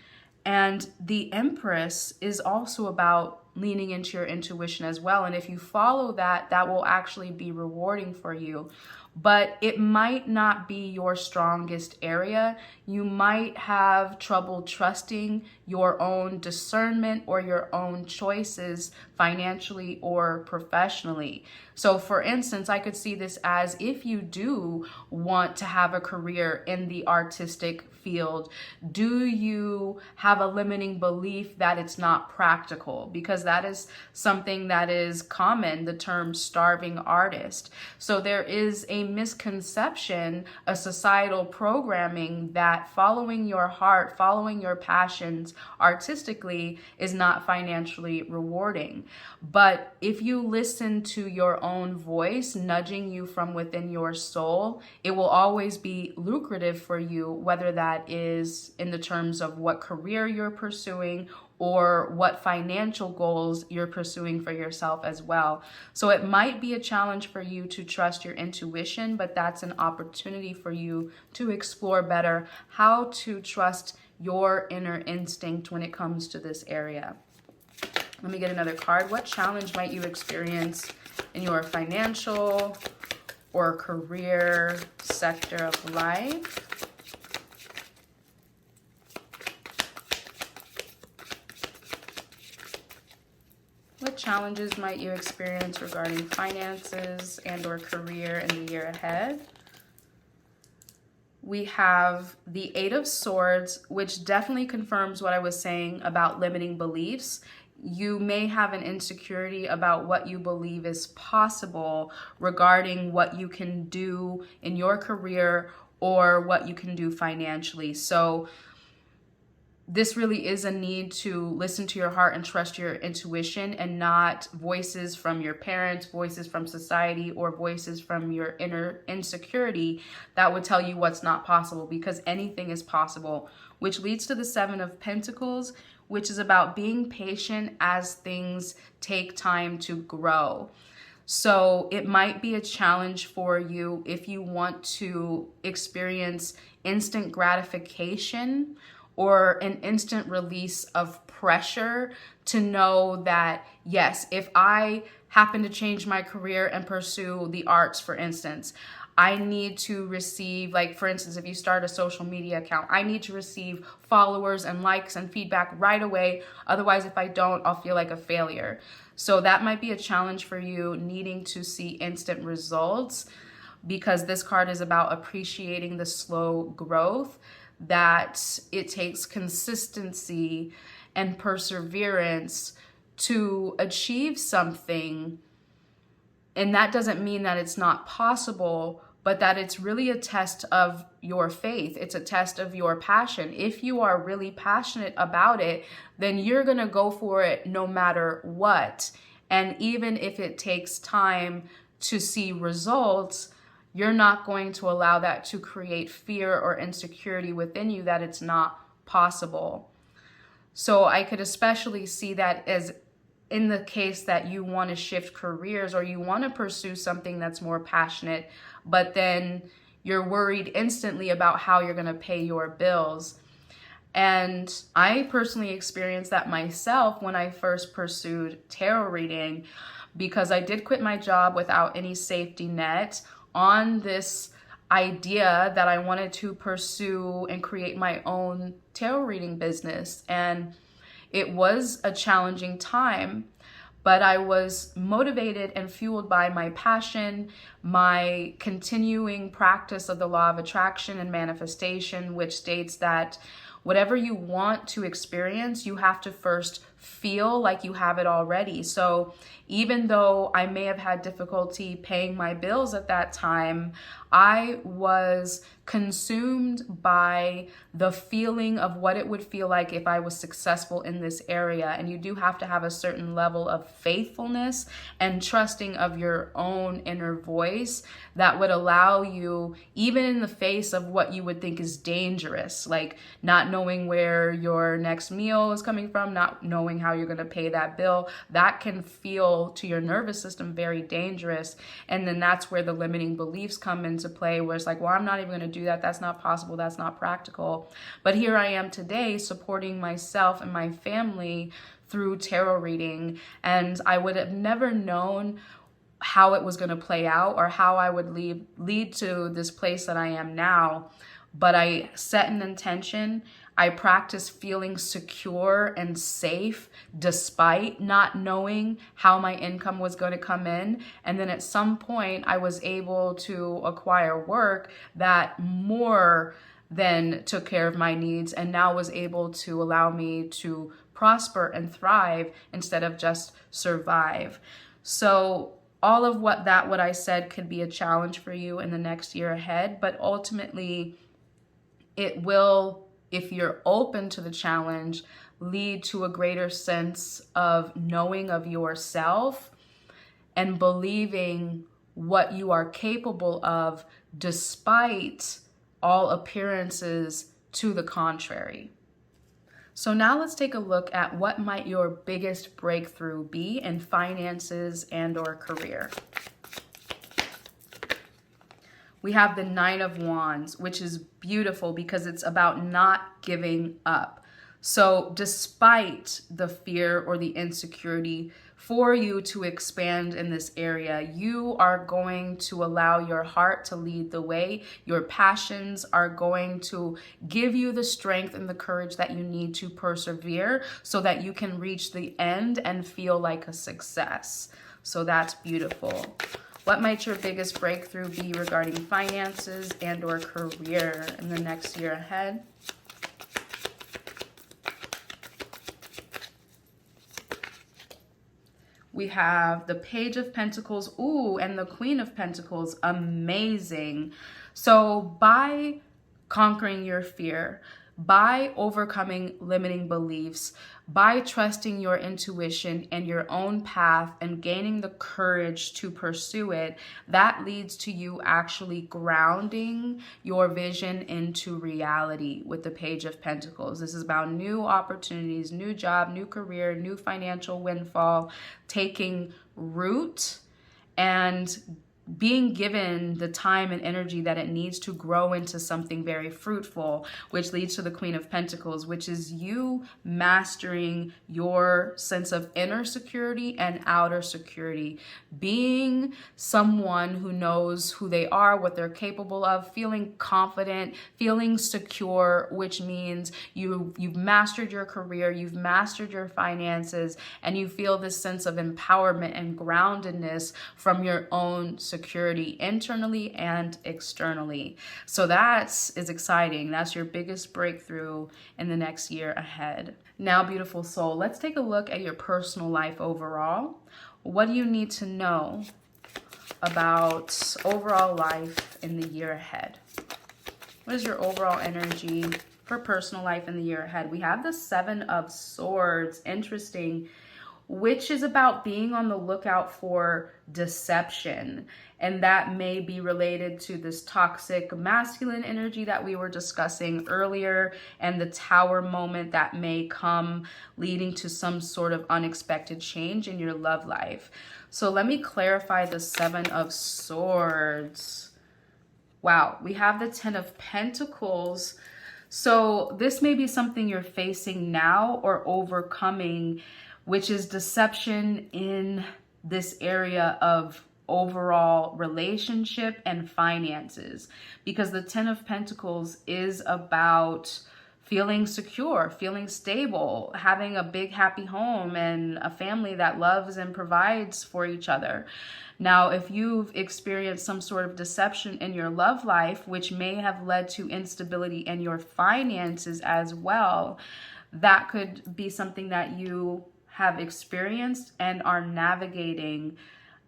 Speaker 1: And the Empress is also about leaning into your intuition as well. And if you follow that, that will actually be rewarding for you. But it might not be your strongest area. You might have trouble trusting your own discernment or your own choices financially or professionally. So for instance, I could see this as if you do want to have a career in the artistic field, do you have a limiting belief that it's not practical? Because that is something that is common, the term starving artist. So there is a misconception, a societal programming that following your heart, following your passions artistically is not financially rewarding. But if you listen to your own voice nudging you from within your soul, it will always be lucrative for you, whether that is in the terms of what career you're pursuing or what financial goals you're pursuing for yourself as well. So it might be a challenge for you to trust your intuition, but that's an opportunity for you to explore better how to trust your inner instinct when it comes to this area. Let me get another card. What challenge might you experience in your financial or career sector of life? What challenges might you experience regarding finances and or career in the year ahead? We have the Eight of Swords, which definitely confirms what I was saying about limiting beliefs. You may have an insecurity about what you believe is possible regarding what you can do in your career or what you can do financially. So this really is a need to listen to your heart and trust your intuition, and not voices from your parents, voices from society, or voices from your inner insecurity that would tell you what's not possible, because anything is possible, which leads to the Seven of Pentacles, which is about being patient as things take time to grow. So it might be a challenge for you if you want to experience instant gratification or an instant release of pressure to know that, yes, if I happen to change my career and pursue the arts, for instance, I need to receive, like, for instance, if you start a social media account, I need to receive followers and likes and feedback right away. Otherwise, if I don't, I'll feel like a failure. So that might be a challenge for you, needing to see instant results, because this card is about appreciating the slow growth, that it takes consistency and perseverance to achieve something. And that doesn't mean that it's not possible, but that it's really a test of your faith. It's a test of your passion. If you are really passionate about it, then you're going to go for it no matter what. And even if it takes time to see results, you're not going to allow that to create fear or insecurity within you that it's not possible. So I could especially see that as in the case that you want to shift careers or you want to pursue something that's more passionate, but then you're worried instantly about how you're going to pay your bills. And I personally experienced that myself when I first pursued tarot reading, because I did quit my job without any safety net on this idea that I wanted to pursue and create my own tarot reading business. And it was a challenging time, but I was motivated and fueled by my passion, my continuing practice of the law of attraction and manifestation, which states that whatever you want to experience, you have to first feel like you have it already. So even though I may have had difficulty paying my bills at that time, I was consumed by the feeling of what it would feel like if I was successful in this area. And you do have to have a certain level of faithfulness and trusting of your own inner voice that would allow you, even in the face of what you would think is dangerous, like not knowing where your next meal is coming from, not knowing how you're going to pay that bill, that can feel to your nervous system very dangerous. And then that's where the limiting beliefs come into play, where it's like, well, I'm not even going to do that. That's not possible. That's not practical. But here I am today supporting myself and my family through tarot reading. And I would have never known how it was going to play out or how I would lead to this place that I am now. But I set an intention. I practiced feeling secure and safe despite not knowing how my income was going to come in. And then at some point, I was able to acquire work that more than took care of my needs and now was able to allow me to prosper and thrive instead of just survive. So all of what I said could be a challenge for you in the next year ahead, but ultimately it will, if you're open to the challenge, lead to a greater sense of knowing of yourself and believing what you are capable of despite all appearances to the contrary. So now let's take a look at what might your biggest breakthrough be in finances and or career. We have the Nine of Wands, which is beautiful because it's about not giving up. So despite the fear or the insecurity for you to expand in this area, you are going to allow your heart to lead the way. Your passions are going to give you the strength and the courage that you need to persevere so that you can reach the end and feel like a success. So that's beautiful. What might your biggest breakthrough be regarding finances and or career in the next year ahead? We have the Page of Pentacles, ooh, and the Queen of Pentacles, amazing. So by conquering your fear, by overcoming limiting beliefs, by trusting your intuition and your own path and gaining the courage to pursue it, that leads to you actually grounding your vision into reality with the Page of Pentacles. This is about new opportunities, new job, new career, new financial windfall, taking root and being given the time and energy that it needs to grow into something very fruitful, which leads to the Queen of Pentacles, which is you mastering your sense of inner security and outer security, being someone who knows who they are, what they're capable of, feeling confident, feeling secure, which means you've mastered your career, you've mastered your finances, and you feel this sense of empowerment and groundedness from your own security internally and externally. So that is exciting. That's your biggest breakthrough in the next year ahead. Now, beautiful soul, let's take a look at your personal life overall. What do you need to know about overall life in the year ahead? What is your overall energy for personal life in the year ahead? We have the Seven of Swords, interesting, which is about being on the lookout for deception. And that may be related to this toxic masculine energy that we were discussing earlier and the Tower moment that may come, leading to some sort of unexpected change in your love life. So let me clarify the Seven of Swords. Wow, we have the Ten of Pentacles. So this may be something you're facing now or overcoming, which is deception in this area of overall relationship and finances, because the Ten of Pentacles is about feeling secure, feeling stable, having a big happy home and a family that loves and provides for each other. Now, if you've experienced some sort of deception in your love life, which may have led to instability in your finances as well, that could be something that you have experienced and are navigating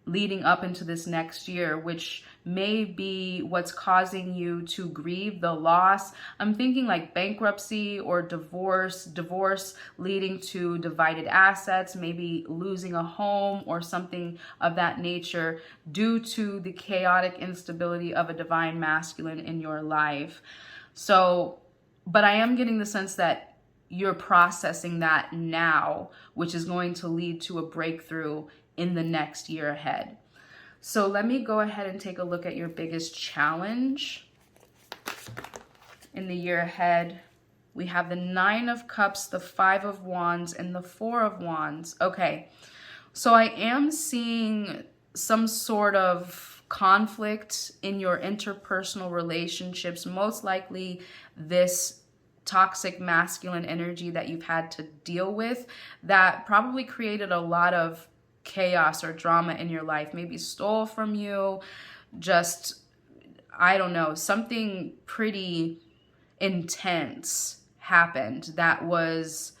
Speaker 1: leading up into this next year, which may be what's causing you to grieve the loss. I'm thinking like bankruptcy or divorce leading to divided assets, maybe losing a home or something of that nature due to the chaotic instability of a divine masculine in your life. So, but I am getting the sense that you're processing that now, which is going to lead to a breakthrough in the next year ahead. So let me go ahead and take a look at your biggest challenge in the year ahead. We have the Nine of Cups, the Five of Wands, and the Four of Wands. Okay, so I am seeing some sort of conflict in your interpersonal relationships, most likely this toxic masculine energy that you've had to deal with that probably created a lot of chaos or drama in your life, maybe stole from you, just, I don't know, something pretty intense happened that was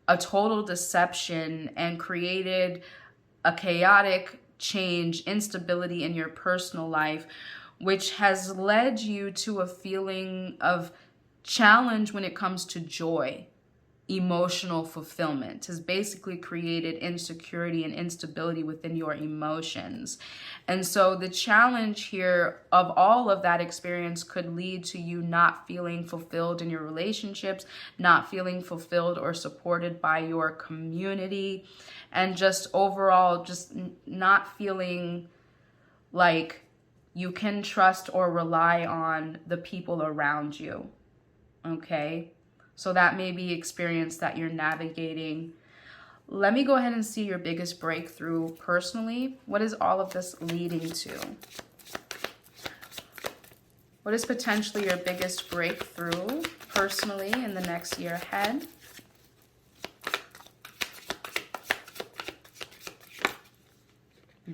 Speaker 1: a total deception and created a chaotic change, instability in your personal life, which has led you to a feeling of challenge when it comes to joy. Emotional fulfillment has basically created insecurity and instability within your emotions. And so the challenge here of all of that experience could lead to you not feeling fulfilled in your relationships, not feeling fulfilled or supported by your community, and just overall just not feeling like you can trust or rely on the people around you. Okay? So that may be experience that you're navigating. Let me go ahead and see your biggest breakthrough personally. What is all of this leading to? What is potentially your biggest breakthrough personally in the next year ahead?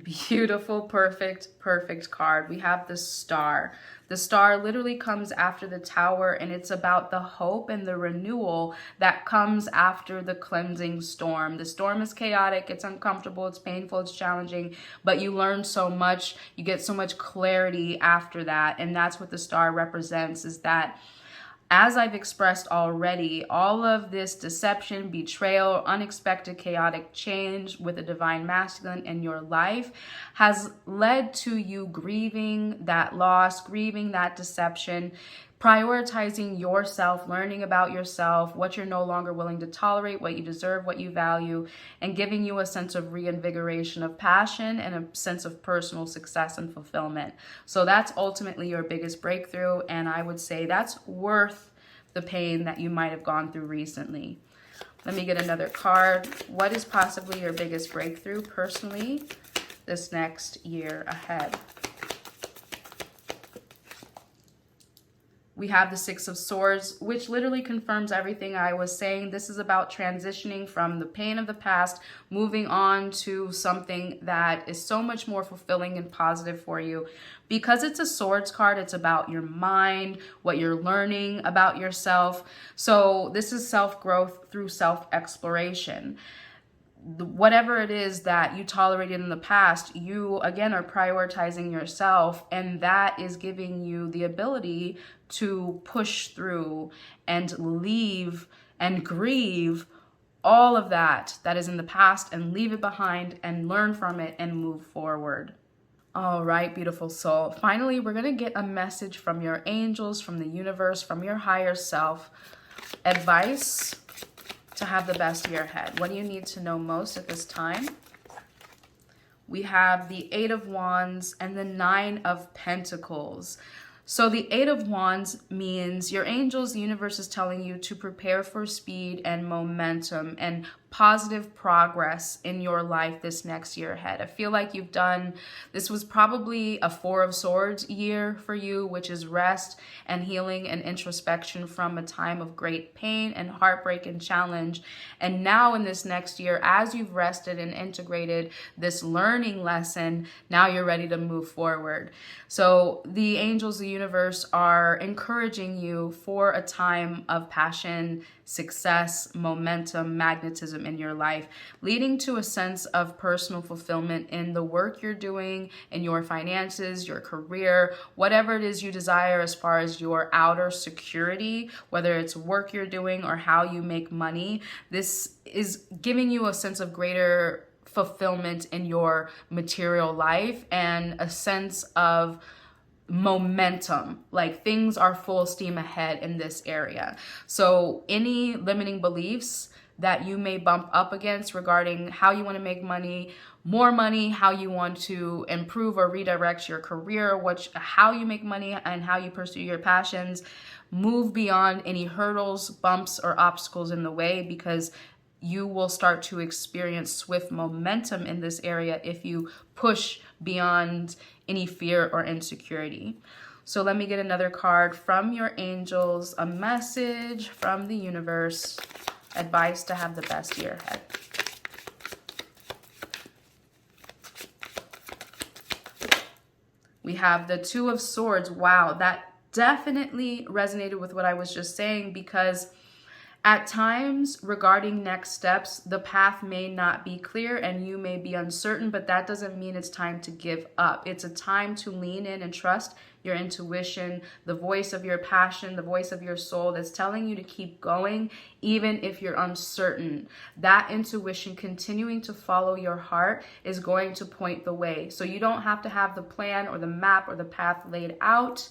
Speaker 1: Beautiful, perfect, perfect card. We have the Star. The Star literally comes after the Tower, and it's about the hope and the renewal that comes after the cleansing storm. The storm is chaotic, it's uncomfortable, it's painful, it's challenging, but you learn so much, you get so much clarity after that, and that's what the Star represents, is that as I've expressed already, all of this deception, betrayal, unexpected chaotic change with a divine masculine in your life has led to you grieving that loss, grieving that deception, prioritizing yourself, learning about yourself, what you're no longer willing to tolerate, what you deserve, what you value, and giving you a sense of reinvigoration of passion and a sense of personal success and fulfillment. So that's ultimately your biggest breakthrough, and I would say that's worth the pain that you might have gone through recently. Let me get another card. What is possibly your biggest breakthrough personally this next year ahead? We have the Six of Swords, which literally confirms everything I was saying. This is about transitioning from the pain of the past, moving on to something that is so much more fulfilling and positive for you. Because it's a Swords card, it's about your mind, what you're learning about yourself. So this is self-growth through self-exploration. Whatever it is that you tolerated in the past, you again are prioritizing yourself, and that is giving you the ability to push through and leave and grieve all of that is in the past and leave it behind and learn from it and move forward. All right, beautiful soul. Finally, we're going to get a message from your angels, from the universe, from your higher self. Advice to have the best year ahead. What do you need to know most at this time? We have the Eight of Wands and the Nine of Pentacles. So the Eight of Wands means your angels, the universe is telling you to prepare for speed and momentum and positive progress in your life this next year ahead. I feel like this was probably a Four of Swords year for you, which is rest and healing and introspection from a time of great pain and heartbreak and challenge. And now in this next year, as you've rested and integrated this learning lesson, now you're ready to move forward. So the angels, the universe are encouraging you for a time of passion, success, momentum, magnetism in your life, leading to a sense of personal fulfillment in the work you're doing, in your finances, your career, whatever it is you desire as far as your outer security, whether it's work you're doing or how you make money. This is giving you a sense of greater fulfillment in your material life and a sense of momentum, like things are full steam ahead in this area. So any limiting beliefs that you may bump up against regarding how you want to make money, more money, how you want to improve or redirect your career, how you make money and how you pursue your passions, move beyond any hurdles, bumps, or obstacles in the way, because you will start to experience swift momentum in this area if you push beyond any fear or insecurity. So let me get another card from your angels, a message from the universe, advice to have the best year ahead. We have the Two of Swords. Wow, that definitely resonated with what I was just saying, because at times, regarding next steps, the path may not be clear and you may be uncertain, but that doesn't mean it's time to give up. It's a time to lean in and trust your intuition, the voice of your passion, the voice of your soul that's telling you to keep going, even if you're uncertain. That intuition, continuing to follow your heart, is going to point the way. So you don't have to have the plan or the map or the path laid out.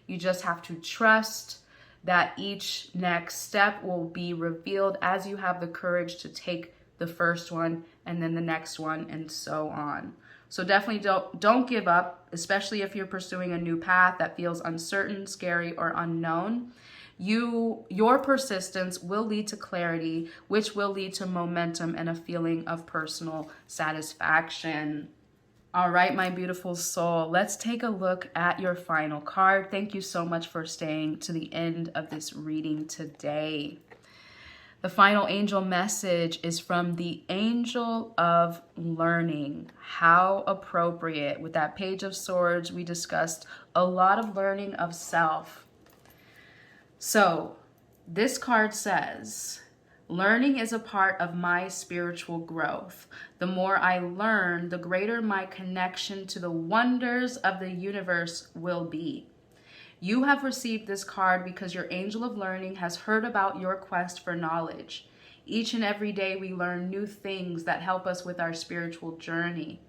Speaker 1: You just have to trust that each next step will be revealed as you have the courage to take the first one and then the next one and so on. So definitely don't give up, especially if you're pursuing a new path that feels uncertain, scary, or unknown. Your persistence will lead to clarity, which will lead to momentum and a feeling of personal satisfaction. All right, my beautiful soul, let's take a look at your final card. Thank you so much for staying to the end of this reading today. The final angel message is from the Angel of Learning. How appropriate. With that Page of Swords, we discussed a lot of learning of self. So this card says, learning is a part of my spiritual growth. The more I learn, the greater my connection to the wonders of the universe will be. You have received this card because your angel of learning has heard about your quest for knowledge. Each and every day we learn new things that help us with our spiritual journey.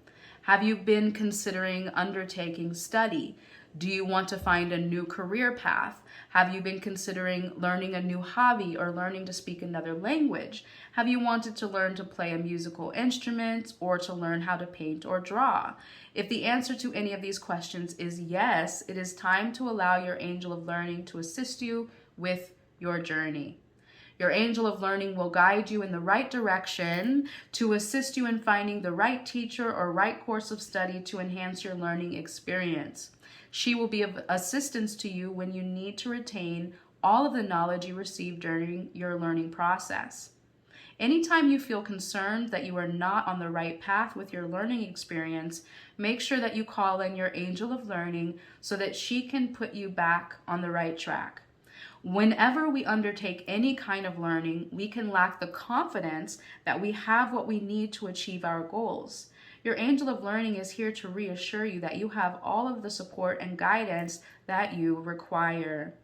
Speaker 1: Have you been considering undertaking study? Do you want to find a new career path? Have you been considering learning a new hobby or learning to speak another language? Have you wanted to learn to play a musical instrument or to learn how to paint or draw? If the answer to any of these questions is yes, it is time to allow your angel of learning to assist you with your journey. Your angel of learning will guide you in the right direction to assist you in finding the right teacher or right course of study to enhance your learning experience. She will be of assistance to you when you need to retain all of the knowledge you received during your learning process. Anytime you feel concerned that you are not on the right path with your learning experience, make sure that you call in your angel of learning so that she can put you back on the right track. Whenever we undertake any kind of learning, we can lack the confidence that we have what we need to achieve our goals. Your angel of learning is here to reassure you that you have all of the support and guidance that you require.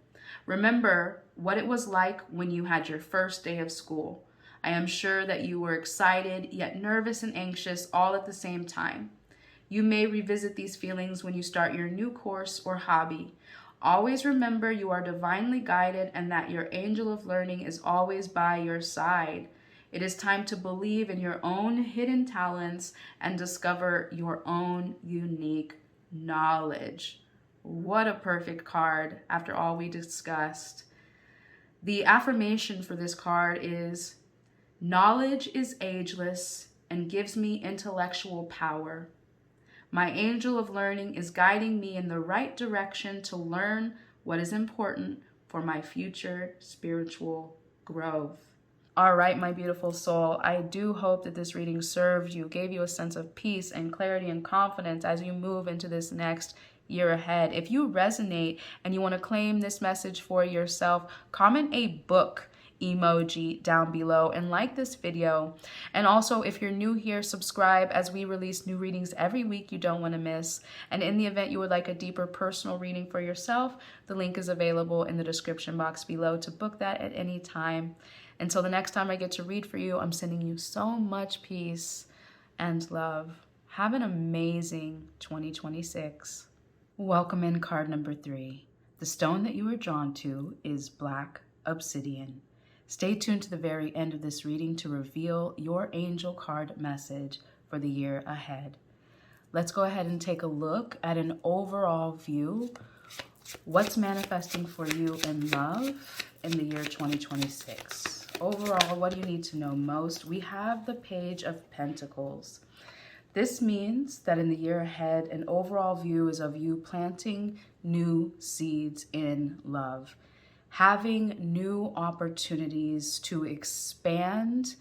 Speaker 1: Remember what it was like when you had your first day of school. I am sure that you were excited, yet nervous and anxious all at the same time. You may revisit these feelings when you start your new course or hobby. Always remember you are divinely guided and that your angel of learning is always by your side. It is time to believe in your own hidden talents and discover your own unique knowledge. What a perfect card after all we discussed. The affirmation for this card is, knowledge is ageless and gives me intellectual power. My angel of learning is guiding me in the right direction to learn what is important for my future spiritual growth. All right, my beautiful soul, I do hope that this reading served you, gave you a sense of peace and clarity and confidence as you move into this next year ahead. If you resonate and you want to claim this message for yourself, comment a book emoji down below and like this video. And also, if you're new here, subscribe as we release new readings every week you don't want to miss. And in the event you would like a deeper personal reading for yourself, the link is available in the description box below to book that at any time. Until the next time I get to read for you, I'm sending you so much peace and love. Have an amazing 2026. Welcome in card number 3. The stone that you are drawn to is black obsidian. Stay tuned to the very end of this reading to reveal your angel card message for the year ahead. Let's go ahead and take a look at an overall view. What's manifesting for you in love in the year 2026? Overall, what do you need to know most? We have the Page of Pentacles. This means that in the year ahead, an overall view is of you planting new seeds in love, having new opportunities to expand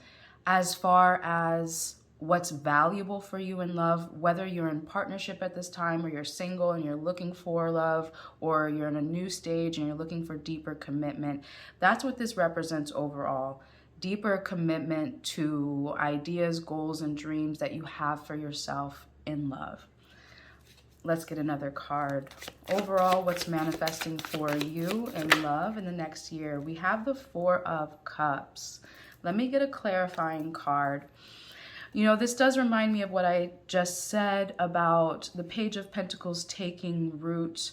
Speaker 1: as far as what's valuable for you in love, whether you're in partnership at this time or you're single and you're looking for love, or you're in a new stage and you're looking for deeper commitment. That's what this represents overall. Deeper commitment to ideas, goals, and dreams that you have for yourself in love. Let's get another card. Overall, what's manifesting for you in love in the next year? We have the Four of Cups. Let me get a clarifying card. You know, this does remind me of what I just said about the Page of Pentacles taking root.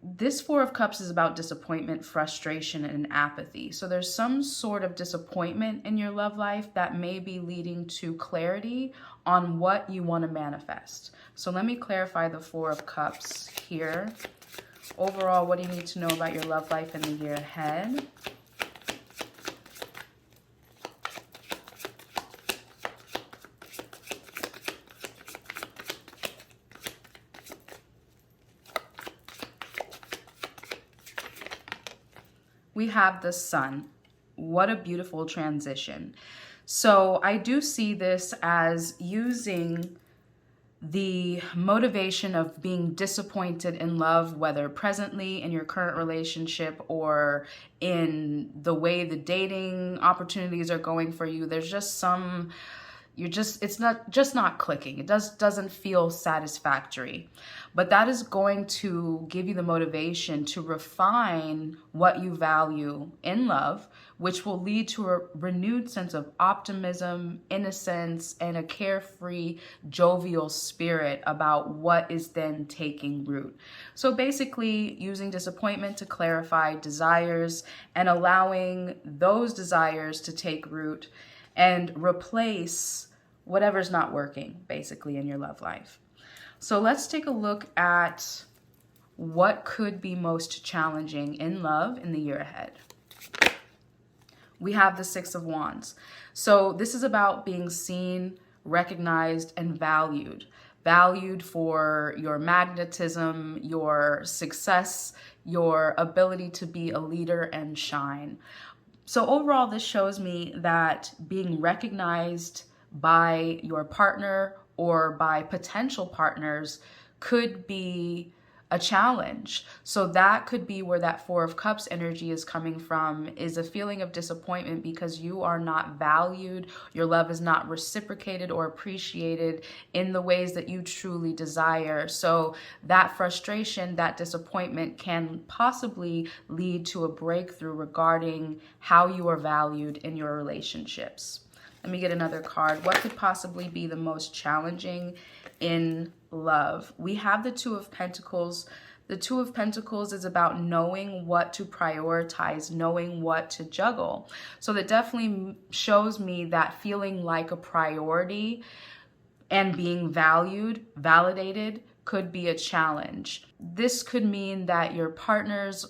Speaker 1: This Four of Cups is about disappointment, frustration, and apathy. So there's some sort of disappointment in your love life that may be leading to clarity on what you want to manifest. So let me clarify the Four of Cups here. Overall, what do you need to know about your love life in the year ahead? We have the Sun. What a beautiful transition. So I do see this as using the motivation of being disappointed in love, whether presently in your current relationship or in the way the dating opportunities are going for you. There's just some, it's not clicking. It doesn't feel satisfactory. But that is going to give you the motivation to refine what you value in love, which will lead to a renewed sense of optimism, innocence, and a carefree, jovial spirit about what is then taking root. So basically, using disappointment to clarify desires and allowing those desires to take root and replace whatever's not working, basically, in your love life. So let's take a look at what could be most challenging in love in the year ahead. We have the Six of Wands. So this is about being seen, recognized, and valued. Valued for your magnetism, your success, your ability to be a leader and shine. So overall, this shows me that being recognized by your partner or by potential partners could be a challenge. So that could be where that Four of Cups energy is coming from, is a feeling of disappointment because you are not valued, your love is not reciprocated or appreciated in the ways that you truly desire. So that frustration, that disappointment can possibly lead to a breakthrough regarding how you are valued in your relationships. Let me get another card. What could possibly be the most challenging in love? We have the Two of Pentacles. The Two of Pentacles is about knowing what to prioritize, knowing what to juggle. So that definitely shows me that feeling like a priority and being valued, validated, could be a challenge. This could mean that your partners,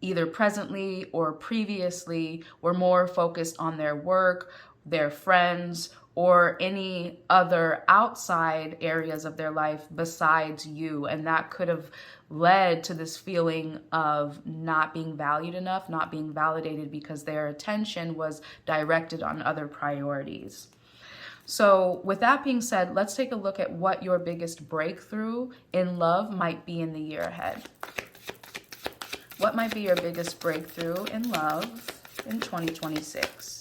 Speaker 1: either presently or previously, were more focused on their work, their friends, or any other outside areas of their life besides you. And that could have led to this feeling of not being valued enough, not being validated because their attention was directed on other priorities. So with that being said, let's take a look at what your biggest breakthrough in love might be in the year ahead. What might be your biggest breakthrough in love in 2026?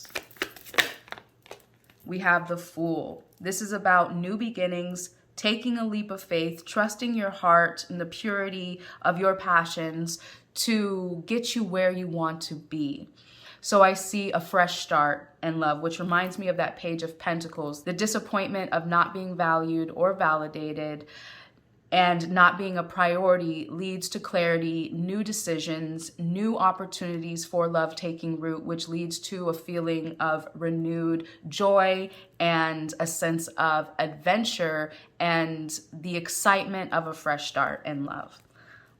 Speaker 1: We have the Fool. This is about new beginnings, taking a leap of faith, trusting your heart and the purity of your passions to get you where you want to be. So I see a fresh start in love, which reminds me of that Page of Pentacles, the disappointment of not being valued or validated, and not being a priority leads to clarity, new decisions, new opportunities for love taking root, which leads to a feeling of renewed joy and a sense of adventure and the excitement of a fresh start in love.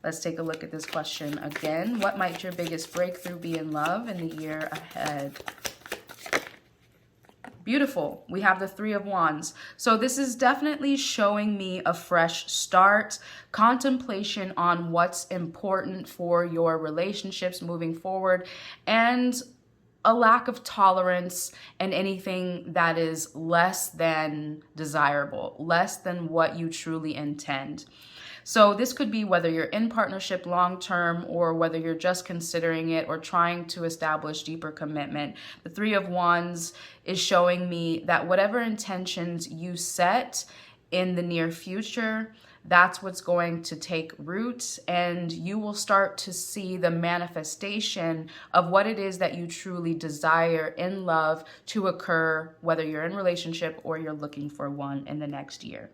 Speaker 1: Let's take a look at this question again. What might your biggest breakthrough be in love in the year ahead? Beautiful. We have the Three of Wands. So this is definitely showing me a fresh start, contemplation on what's important for your relationships moving forward, and a lack of tolerance and anything that is less than desirable, less than what you truly intend. So this could be whether you're in partnership long-term or whether you're just considering it or trying to establish deeper commitment. The Three of Wands is showing me that whatever intentions you set in the near future, that's what's going to take root, and you will start to see the manifestation of what it is that you truly desire in love to occur, whether you're in a relationship or you're looking for one in the next year.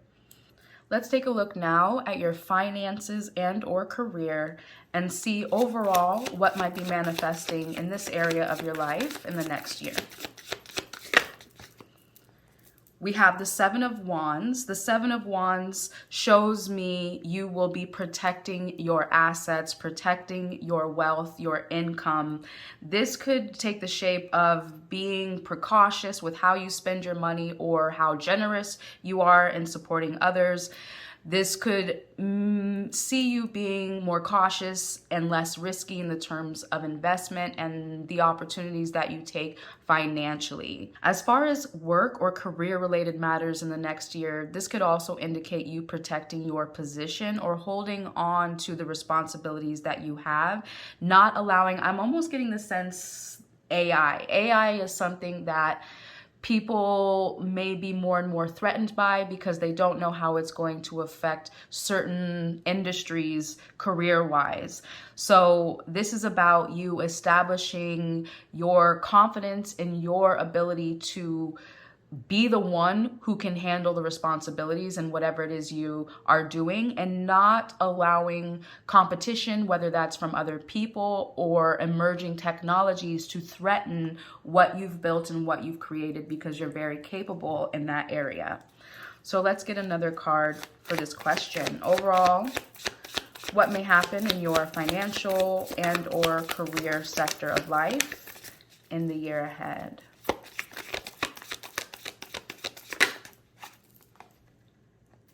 Speaker 1: Let's take a look now at your finances and or career and see overall what might be manifesting in this area of your life in the next year. We have the Seven of Wands. The Seven of Wands shows me you will be protecting your assets, protecting your wealth, your income. This could take the shape of being precautious with how you spend your money or how generous you are in supporting others. This could see you being more cautious and less risky in the terms of investment and the opportunities that you take financially. As far as work or career related matters in the next year, this could also indicate you protecting your position or holding on to the responsibilities that you have, not allowing, I'm almost getting the sense AI is something that people may be more and more threatened by because they don't know how it's going to affect certain industries career-wise. So this is about you establishing your confidence in your ability to be the one who can handle the responsibilities and whatever it is you are doing, and not allowing competition, whether that's from other people or emerging technologies, to threaten what you've built and what you've created, because you're very capable in that area. So let's get another card for this question. Overall, what may happen in your financial and or career sector of life in the year ahead?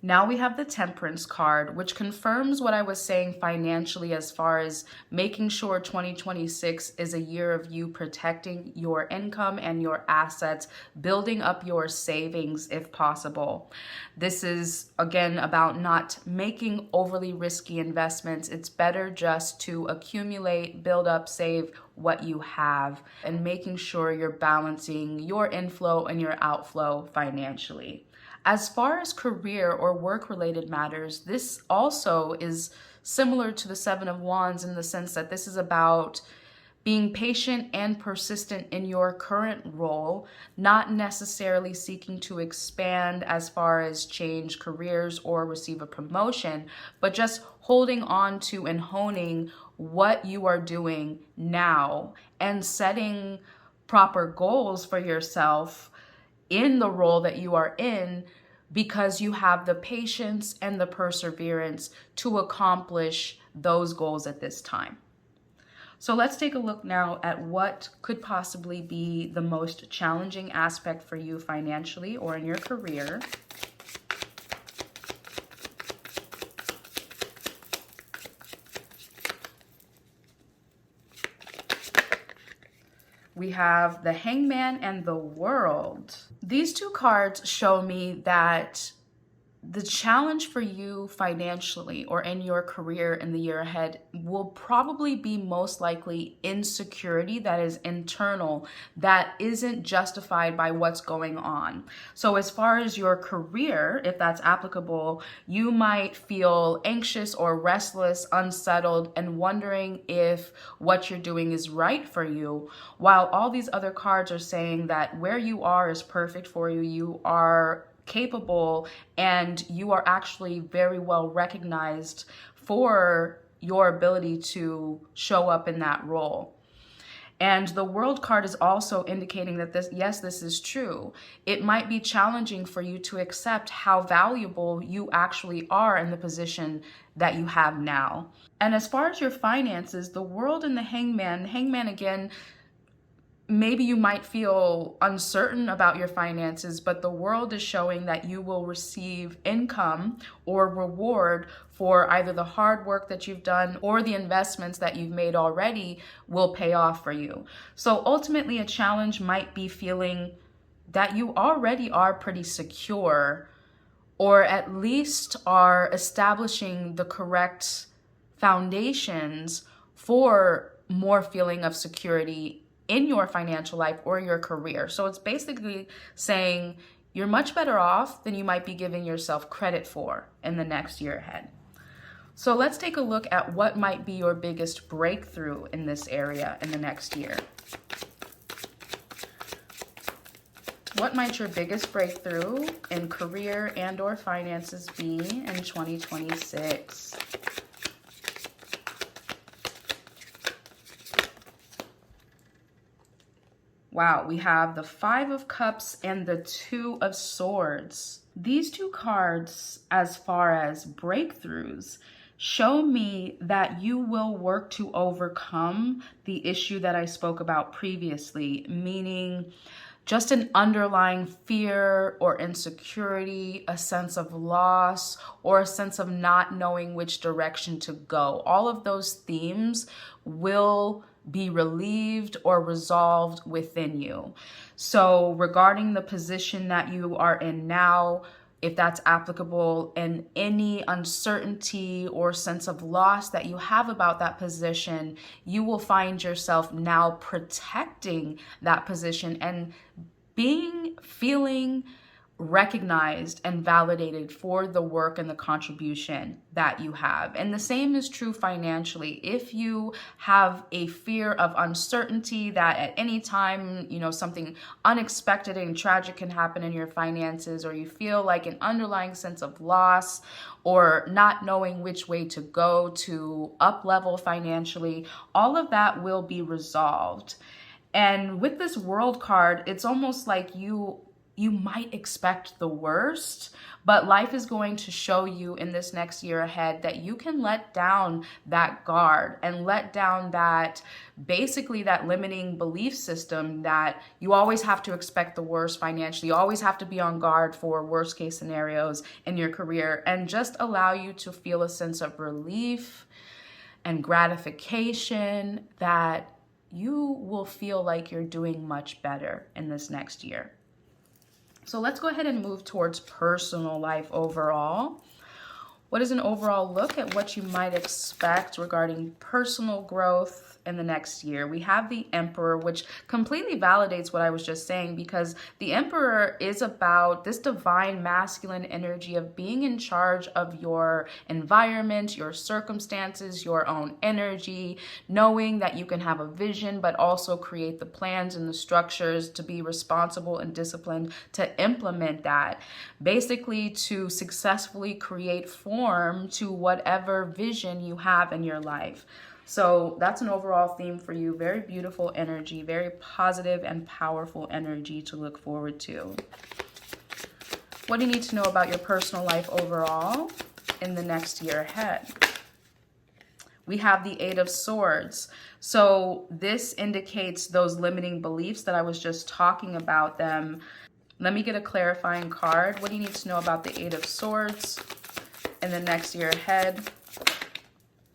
Speaker 1: Now we have the Temperance card, which confirms what I was saying financially, as far as making sure 2026 is a year of you protecting your income and your assets, building up your savings if possible. This is, again, about not making overly risky investments. It's better just to accumulate, build up, save what you have, and making sure you're balancing your inflow and your outflow financially. As far as career or work-related matters, this also is similar to the Seven of Wands in the sense that this is about being patient and persistent in your current role, not necessarily seeking to expand as far as change careers or receive a promotion, but just holding on to and honing what you are doing now and setting proper goals for yourself in the role that you are in, because you have the patience and the perseverance to accomplish those goals at this time. So let's take a look now at what could possibly be the most challenging aspect for you financially or in your career. We have the Hangman and the World. These two cards show me that the challenge for you financially or in your career in the year ahead will probably be most likely insecurity that is internal, that isn't justified by what's going on. So as far as your career, if that's applicable, you might feel anxious or restless, unsettled, and wondering if what you're doing is right for you, while all these other cards are saying that where you are is perfect for you. You are capable, and you are actually very well recognized for your ability to show up in that role. And the World card is also indicating that this is true. It might be challenging for you to accept how valuable you actually are in the position that you have now. And as far as your finances, the World and the Hangman again, maybe you might feel uncertain about your finances, but the World is showing that you will receive income or reward for either the hard work that you've done or the investments that you've made already will pay off for you. So ultimately, a challenge might be feeling that you already are pretty secure, or at least are establishing the correct foundations for more feeling of security in your financial life or your career. So it's basically saying you're much better off than you might be giving yourself credit for in the next year ahead. So let's take a look at what might be your biggest breakthrough in this area in the next year. What might your biggest breakthrough in career and or finances be in 2026? Wow, we have the Five of Cups and the Two of Swords. These two cards, as far as breakthroughs, show me that you will work to overcome the issue that I spoke about previously, meaning just an underlying fear or insecurity, a sense of loss, or a sense of not knowing which direction to go. All of those themes will be relieved or resolved within you. So regarding the position that you are in now, if that's applicable, and any uncertainty or sense of loss that you have about that position, you will find yourself now protecting that position and feeling recognized and validated for the work and the contribution that you have. And the same is true financially. If you have a fear of uncertainty that at any time, something unexpected and tragic can happen in your finances, or you feel like an underlying sense of loss or not knowing which way to go to up level financially, all of that will be resolved. And with this World card, it's almost like you might expect the worst, but life is going to show you in this next year ahead that you can let down that guard and let down that limiting belief system that you always have to expect the worst financially. You always have to be on guard for worst case scenarios in your career, and just allow you to feel a sense of relief and gratification that you will feel like you're doing much better in this next year. So let's go ahead and move towards personal life overall. What is an overall look at what you might expect regarding personal growth in the next year? We have the Emperor, which completely validates what I was just saying, because the Emperor is about this divine masculine energy of being in charge of your environment, your circumstances, your own energy, knowing that you can have a vision, but also create the plans and the structures to be responsible and disciplined to implement that. Basically, to successfully create form to whatever vision you have in your life. So that's an overall theme for you. Very beautiful energy, very positive and powerful energy to look forward to. What do you need to know about your personal life overall in the next year ahead? We have the Eight of Swords. So this indicates those limiting beliefs that I was just talking about them. Let me get a clarifying card. What do you need to know about the Eight of Swords in the next year ahead?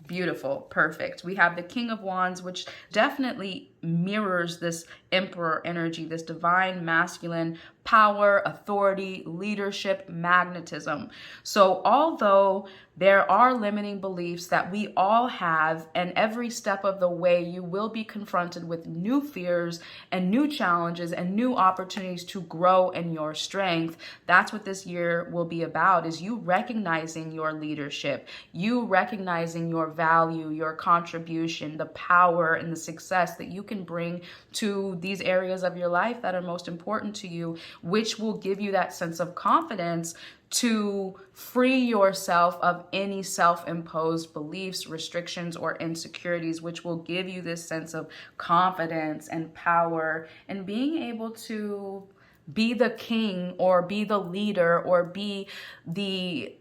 Speaker 1: Beautiful, perfect. We have the King of Wands, which definitely mirrors this Emperor energy, this divine masculine power, authority, leadership, magnetism. So although there are limiting beliefs that we all have, and every step of the way you will be confronted with new fears and new challenges and new opportunities to grow in your strength. That's what this year will be about, is you recognizing your leadership, you recognizing your value, your contribution, the power and the success that you can bring to these areas of your life that are most important to you, which will give you that sense of confidence to free yourself of any self-imposed beliefs, restrictions, or insecurities, which will give you this sense of confidence and power and being able to be the king or be the leader or be the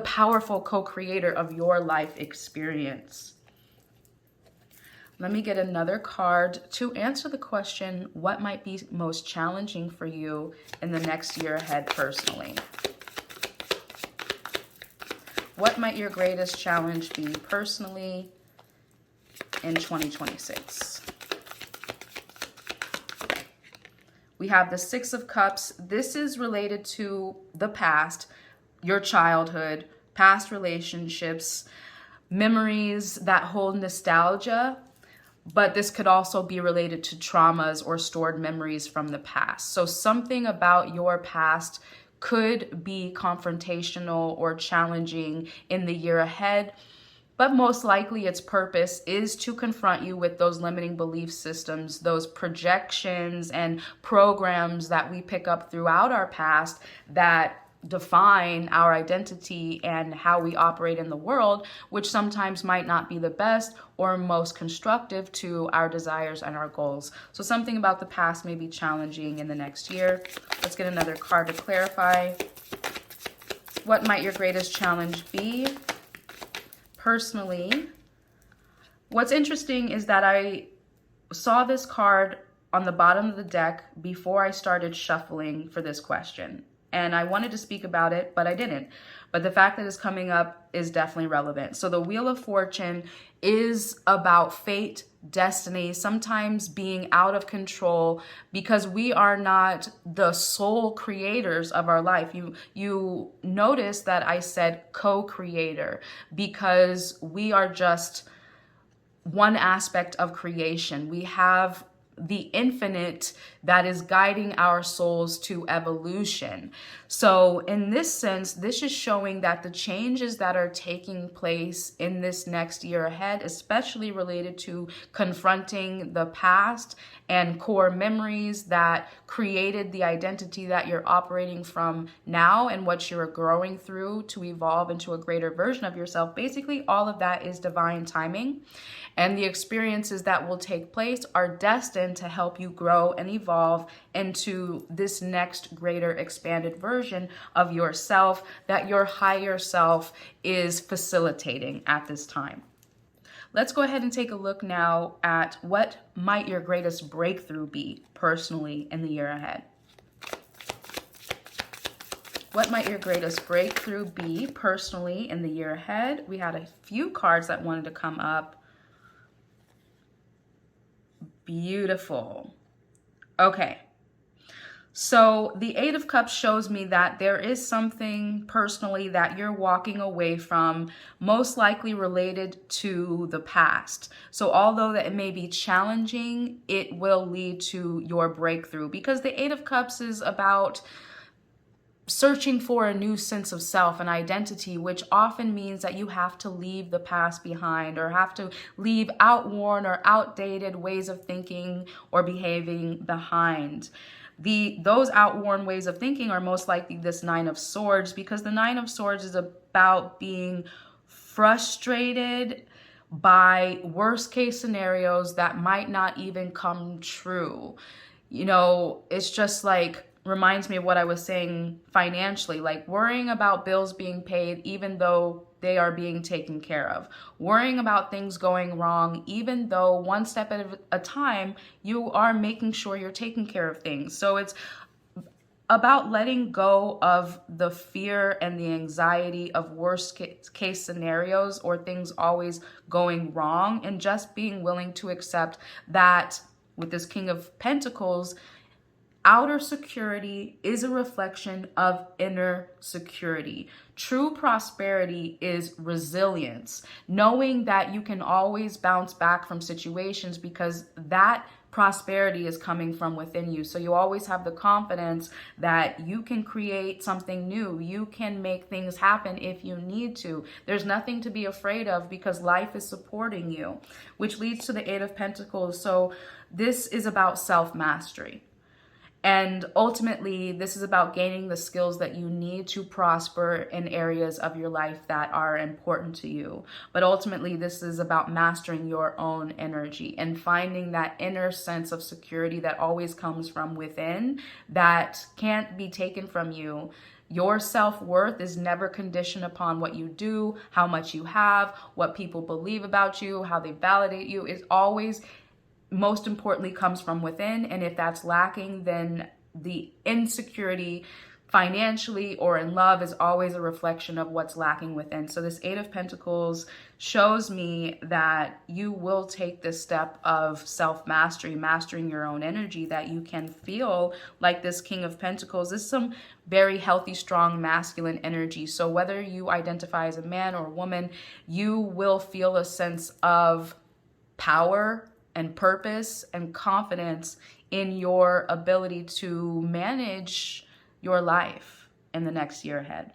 Speaker 1: powerful co-creator of your life experience. Let me get another card to answer the question, what might be most challenging for you in the next year ahead personally? What might your greatest challenge be personally in 2026? We have the Six of Cups. This is related to the past, your childhood, past relationships, memories that hold nostalgia, but this could also be related to traumas or stored memories from the past. So something about your past could be confrontational or challenging in the year ahead, but most likely its purpose is to confront you with those limiting belief systems, those projections and programs that we pick up throughout our past that define our identity and how we operate in the world, which sometimes might not be the best or most constructive to our desires and our goals. So something about the past may be challenging in the next year. Let's get another card to clarify. What might your greatest challenge be? Personally, what's interesting is that I saw this card on the bottom of the deck before I started shuffling for this question. And I wanted to speak about it, but I didn't. But the fact that it's coming up is definitely relevant. So the Wheel of Fortune is about fate, destiny, sometimes being out of control because we are not the sole creators of our life. You notice that I said co-creator because we are just one aspect of creation. We have the infinite that is guiding our souls to evolution. So in this sense, this is showing that the changes that are taking place in this next year ahead, especially related to confronting the past and core memories that created the identity that you're operating from now and what you're growing through to evolve into a greater version of yourself. Basically, all of that is divine timing. And the experiences that will take place are destined to help you grow and evolve into this next greater expanded version of yourself that your higher self is facilitating at this time. Let's go ahead and take a look now at what might your greatest breakthrough be personally in the year ahead. What might your greatest breakthrough be personally in the year ahead? We had a few cards that wanted to come up. Beautiful. Okay. So the Eight of Cups shows me that there is something personally that you're walking away from, most likely related to the past. So although that it may be challenging, it will lead to your breakthrough because the Eight of Cups is about searching for a new sense of self and identity, which often means that you have to leave the past behind or have to leave outworn or outdated ways of thinking or behaving behind. Those outworn ways of thinking are most likely this Nine of Swords, because the Nine of Swords is about being frustrated by worst case scenarios that might not even come true. You know, it's just like, reminds me of what I was saying financially, like worrying about bills being paid even though they are being taken care of, worrying about things going wrong even though one step at a time you are making sure you're taking care of things. So it's about letting go of the fear and the anxiety of worst case scenarios or things always going wrong, and just being willing to accept that with this King of Pentacles, outer security is a reflection of inner security. True prosperity is resilience, knowing that you can always bounce back from situations because that prosperity is coming from within you. So you always have the confidence that you can create something new. You can make things happen if you need to. There's nothing to be afraid of because life is supporting you, which leads to the Eight of Pentacles. So this is about self-mastery. And ultimately, this is about gaining the skills that you need to prosper in areas of your life that are important to you. But ultimately, this is about mastering your own energy and finding that inner sense of security that always comes from within, that can't be taken from you. Your self-worth is never conditioned upon what you do, how much you have, what people believe about you, how they validate you. It's always, most importantly, comes from within. And if that's lacking, then the insecurity financially or in love is always a reflection of what's lacking within. So this Eight of Pentacles shows me that you will take this step of self-mastery, mastering your own energy, that you can feel like this King of Pentacles. This is some very healthy, strong, masculine energy. So whether you identify as a man or a woman, you will feel a sense of power and purpose and confidence in your ability to manage your life in the next year ahead.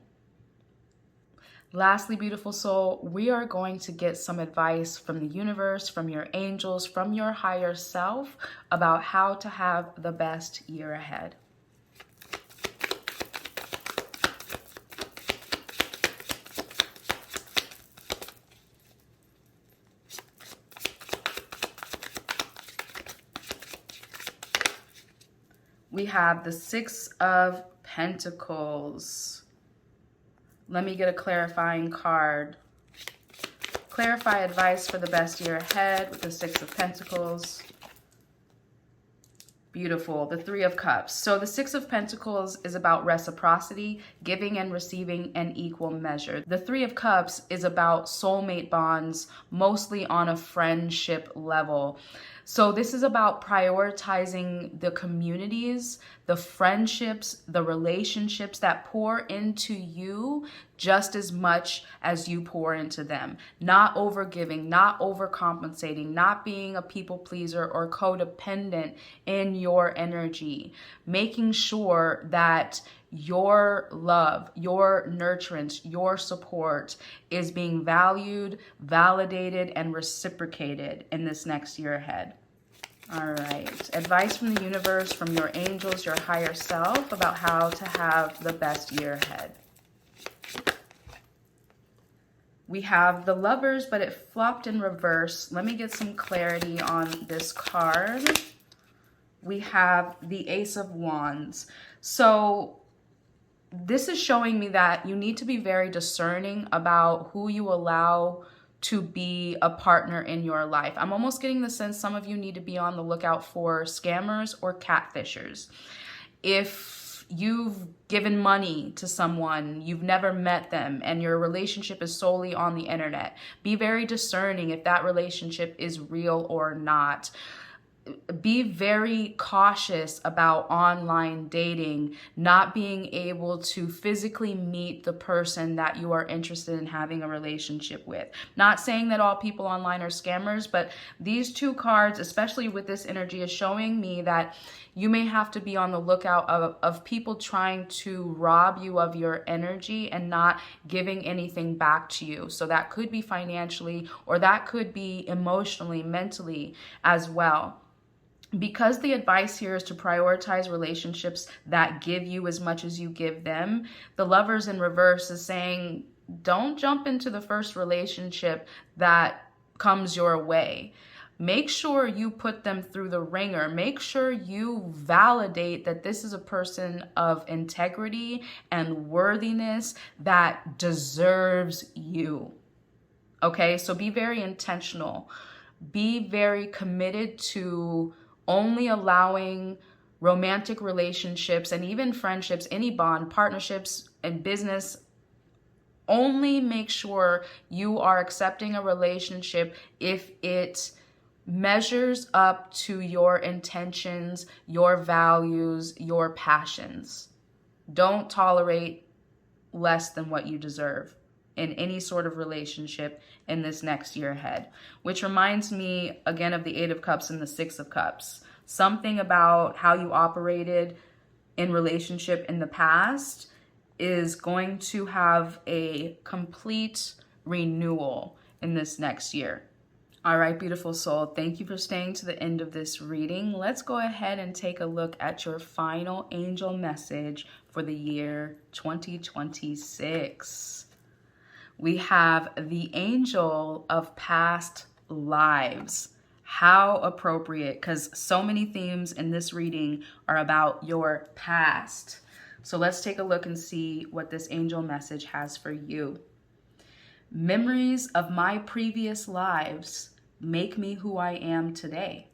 Speaker 1: Lastly, beautiful soul, we are going to get some advice from the universe, from your angels, from your higher self about how to have the best year ahead. We have the Six of Pentacles. Let me get a clarifying card. Clarify advice for the best year ahead with the Six of Pentacles. Beautiful. The Three of Cups. So the Six of Pentacles is about reciprocity, giving and receiving in equal measure. The Three of Cups is about soulmate bonds, mostly on a friendship level. So this is about prioritizing the communities, the friendships, the relationships that pour into you just as much as you pour into them. Not overgiving, not overcompensating, not being a people pleaser or codependent in your energy. Making sure that your love, your nurturance, your support is being valued, validated, and reciprocated in this next year ahead. All right. Advice from the universe, from your angels, your higher self, about how to have the best year ahead. We have the Lovers, but it flopped in reverse. Let me get some clarity on this card. We have the Ace of Wands. So this is showing me that you need to be very discerning about who you allow to be a partner in your life. I'm almost getting the sense some of you need to be on the lookout for scammers or catfishers. If you've given money to someone, you've never met them, and your relationship is solely on the internet, be very discerning if that relationship is real or not. Be very cautious about online dating, not being able to physically meet the person that you are interested in having a relationship with. Not saying that all people online are scammers, but these two cards, especially with this energy, is showing me that you may have to be on the lookout of people trying to rob you of your energy and not giving anything back to you. So that could be financially, or that could be emotionally, mentally as well. Because the advice here is to prioritize relationships that give you as much as you give them, the Lovers in reverse is saying, don't jump into the first relationship that comes your way. Make sure you put them through the ringer. Make sure you validate that this is a person of integrity and worthiness that deserves you. Okay, so be very intentional. Be very committed to only allowing romantic relationships and even friendships, any bond, partnerships, and business. Only make sure you are accepting a relationship if it measures up to your intentions, your values, your passions. Don't tolerate less than what you deserve in any sort of relationship in this next year ahead. Which reminds me again of the Eight of Cups and the Six of Cups. Something about how you operated in relationship in the past is going to have a complete renewal in this next year. All right, beautiful soul, thank you for staying to the end of this reading. Let's go ahead and take a look at your final angel message for the year 2026. We have the Angel of Past Lives. How appropriate, because so many themes in this reading are about your past. So let's take a look and see what this angel message has for you. Memories of my previous lives make me who I am today.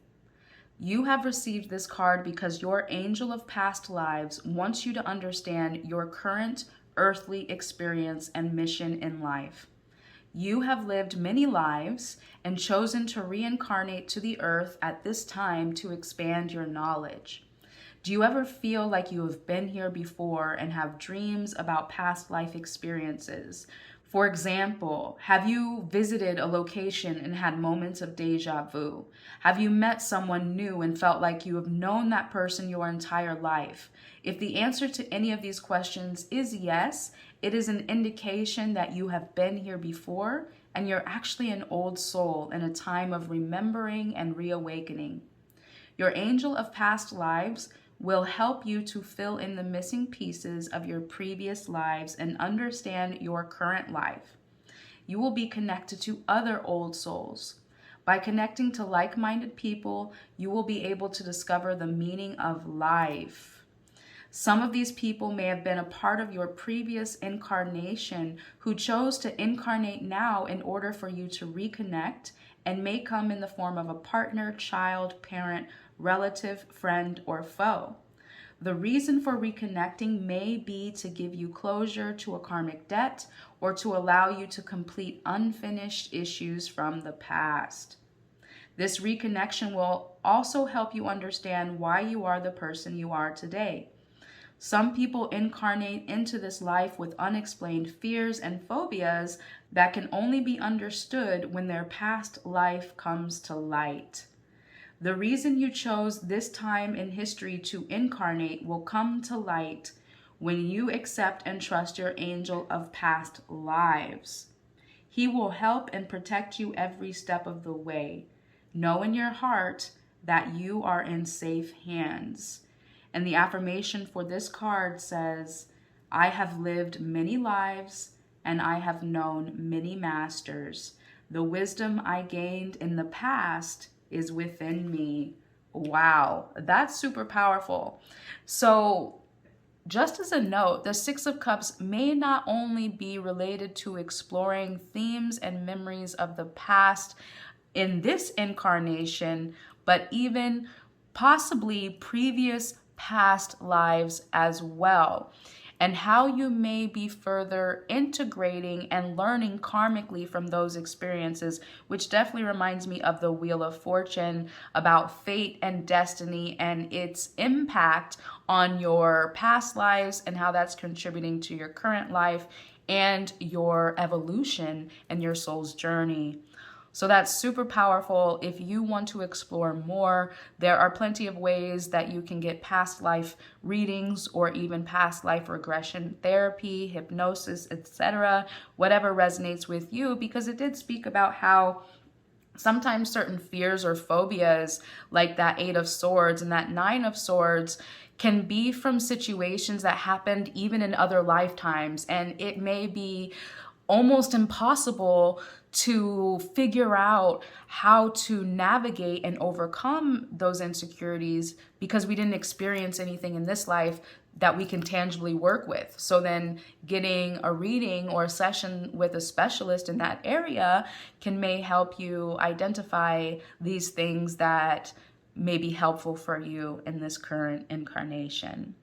Speaker 1: You have received this card because your angel of past lives wants you to understand your current earthly experience and mission in life. You have lived many lives and chosen to reincarnate to the earth at this time to expand your knowledge. Do you ever feel like you have been here before and have dreams about past life experiences? For example, have you visited a location and had moments of deja vu? Have you met someone new and felt like you have known that person your entire life? If the answer to any of these questions is yes, it is an indication that you have been here before and you're actually an old soul in a time of remembering and reawakening. Your angel of past lives will help you to fill in the missing pieces of your previous lives and understand your current life. You will be connected to other old souls. By connecting to like-minded people, you will be able to discover the meaning of life. Some of these people may have been a part of your previous incarnation who chose to incarnate now in order for you to reconnect, and may come in the form of a partner, child, parent, relative, friend, or foe. The reason for reconnecting may be to give you closure to a karmic debt or to allow you to complete unfinished issues from the past. This reconnection will also help you understand why you are the person you are today. Some people incarnate into this life with unexplained fears and phobias that can only be understood when their past life comes to light. The reason you chose this time in history to incarnate will come to light when you accept and trust your angel of past lives. He will help and protect you every step of the way. Know in your heart that you are in safe hands. And the affirmation for this card says, I have lived many lives and I have known many masters. The wisdom I gained in the past is within me. Wow, that's super powerful. So just as a note, the Six of Cups may not only be related to exploring themes and memories of the past in this incarnation, but even possibly previous past lives as well, and how you may be further integrating and learning karmically from those experiences, which definitely reminds me of the Wheel of Fortune, about fate and destiny and its impact on your past lives and how that's contributing to your current life and your evolution and your soul's journey. So that's super powerful. If you want to explore more, there are plenty of ways that you can get past life readings or even past life regression therapy, hypnosis, etc., whatever resonates with you, because it did speak about how sometimes certain fears or phobias, like that Eight of Swords and that Nine of Swords, can be from situations that happened even in other lifetimes, and it may be almost impossible to figure out how to navigate and overcome those insecurities because we didn't experience anything in this life that we can tangibly work with. So then getting a reading or a session with a specialist in that area may help you identify these things that may be helpful for you in this current incarnation.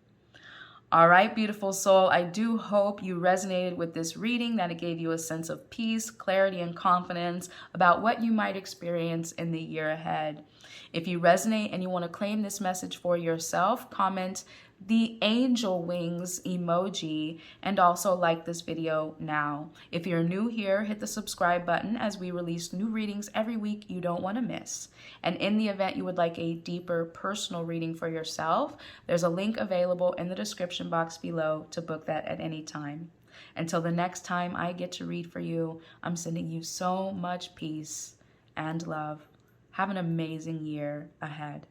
Speaker 1: All right, beautiful soul, I do hope you resonated with this reading, that it gave you a sense of peace, clarity, and confidence about what you might experience in the year ahead. If you resonate and you want to claim this message for yourself, comment the angel wings emoji and also like this video now. If you're new here, hit the subscribe button as we release new readings every week you don't want to miss. And in the event you would like a deeper personal reading for yourself, there's a link available in the description box below to book that at any time. Until the next time I get to read for you, I'm sending you so much peace and love. Have an amazing year ahead.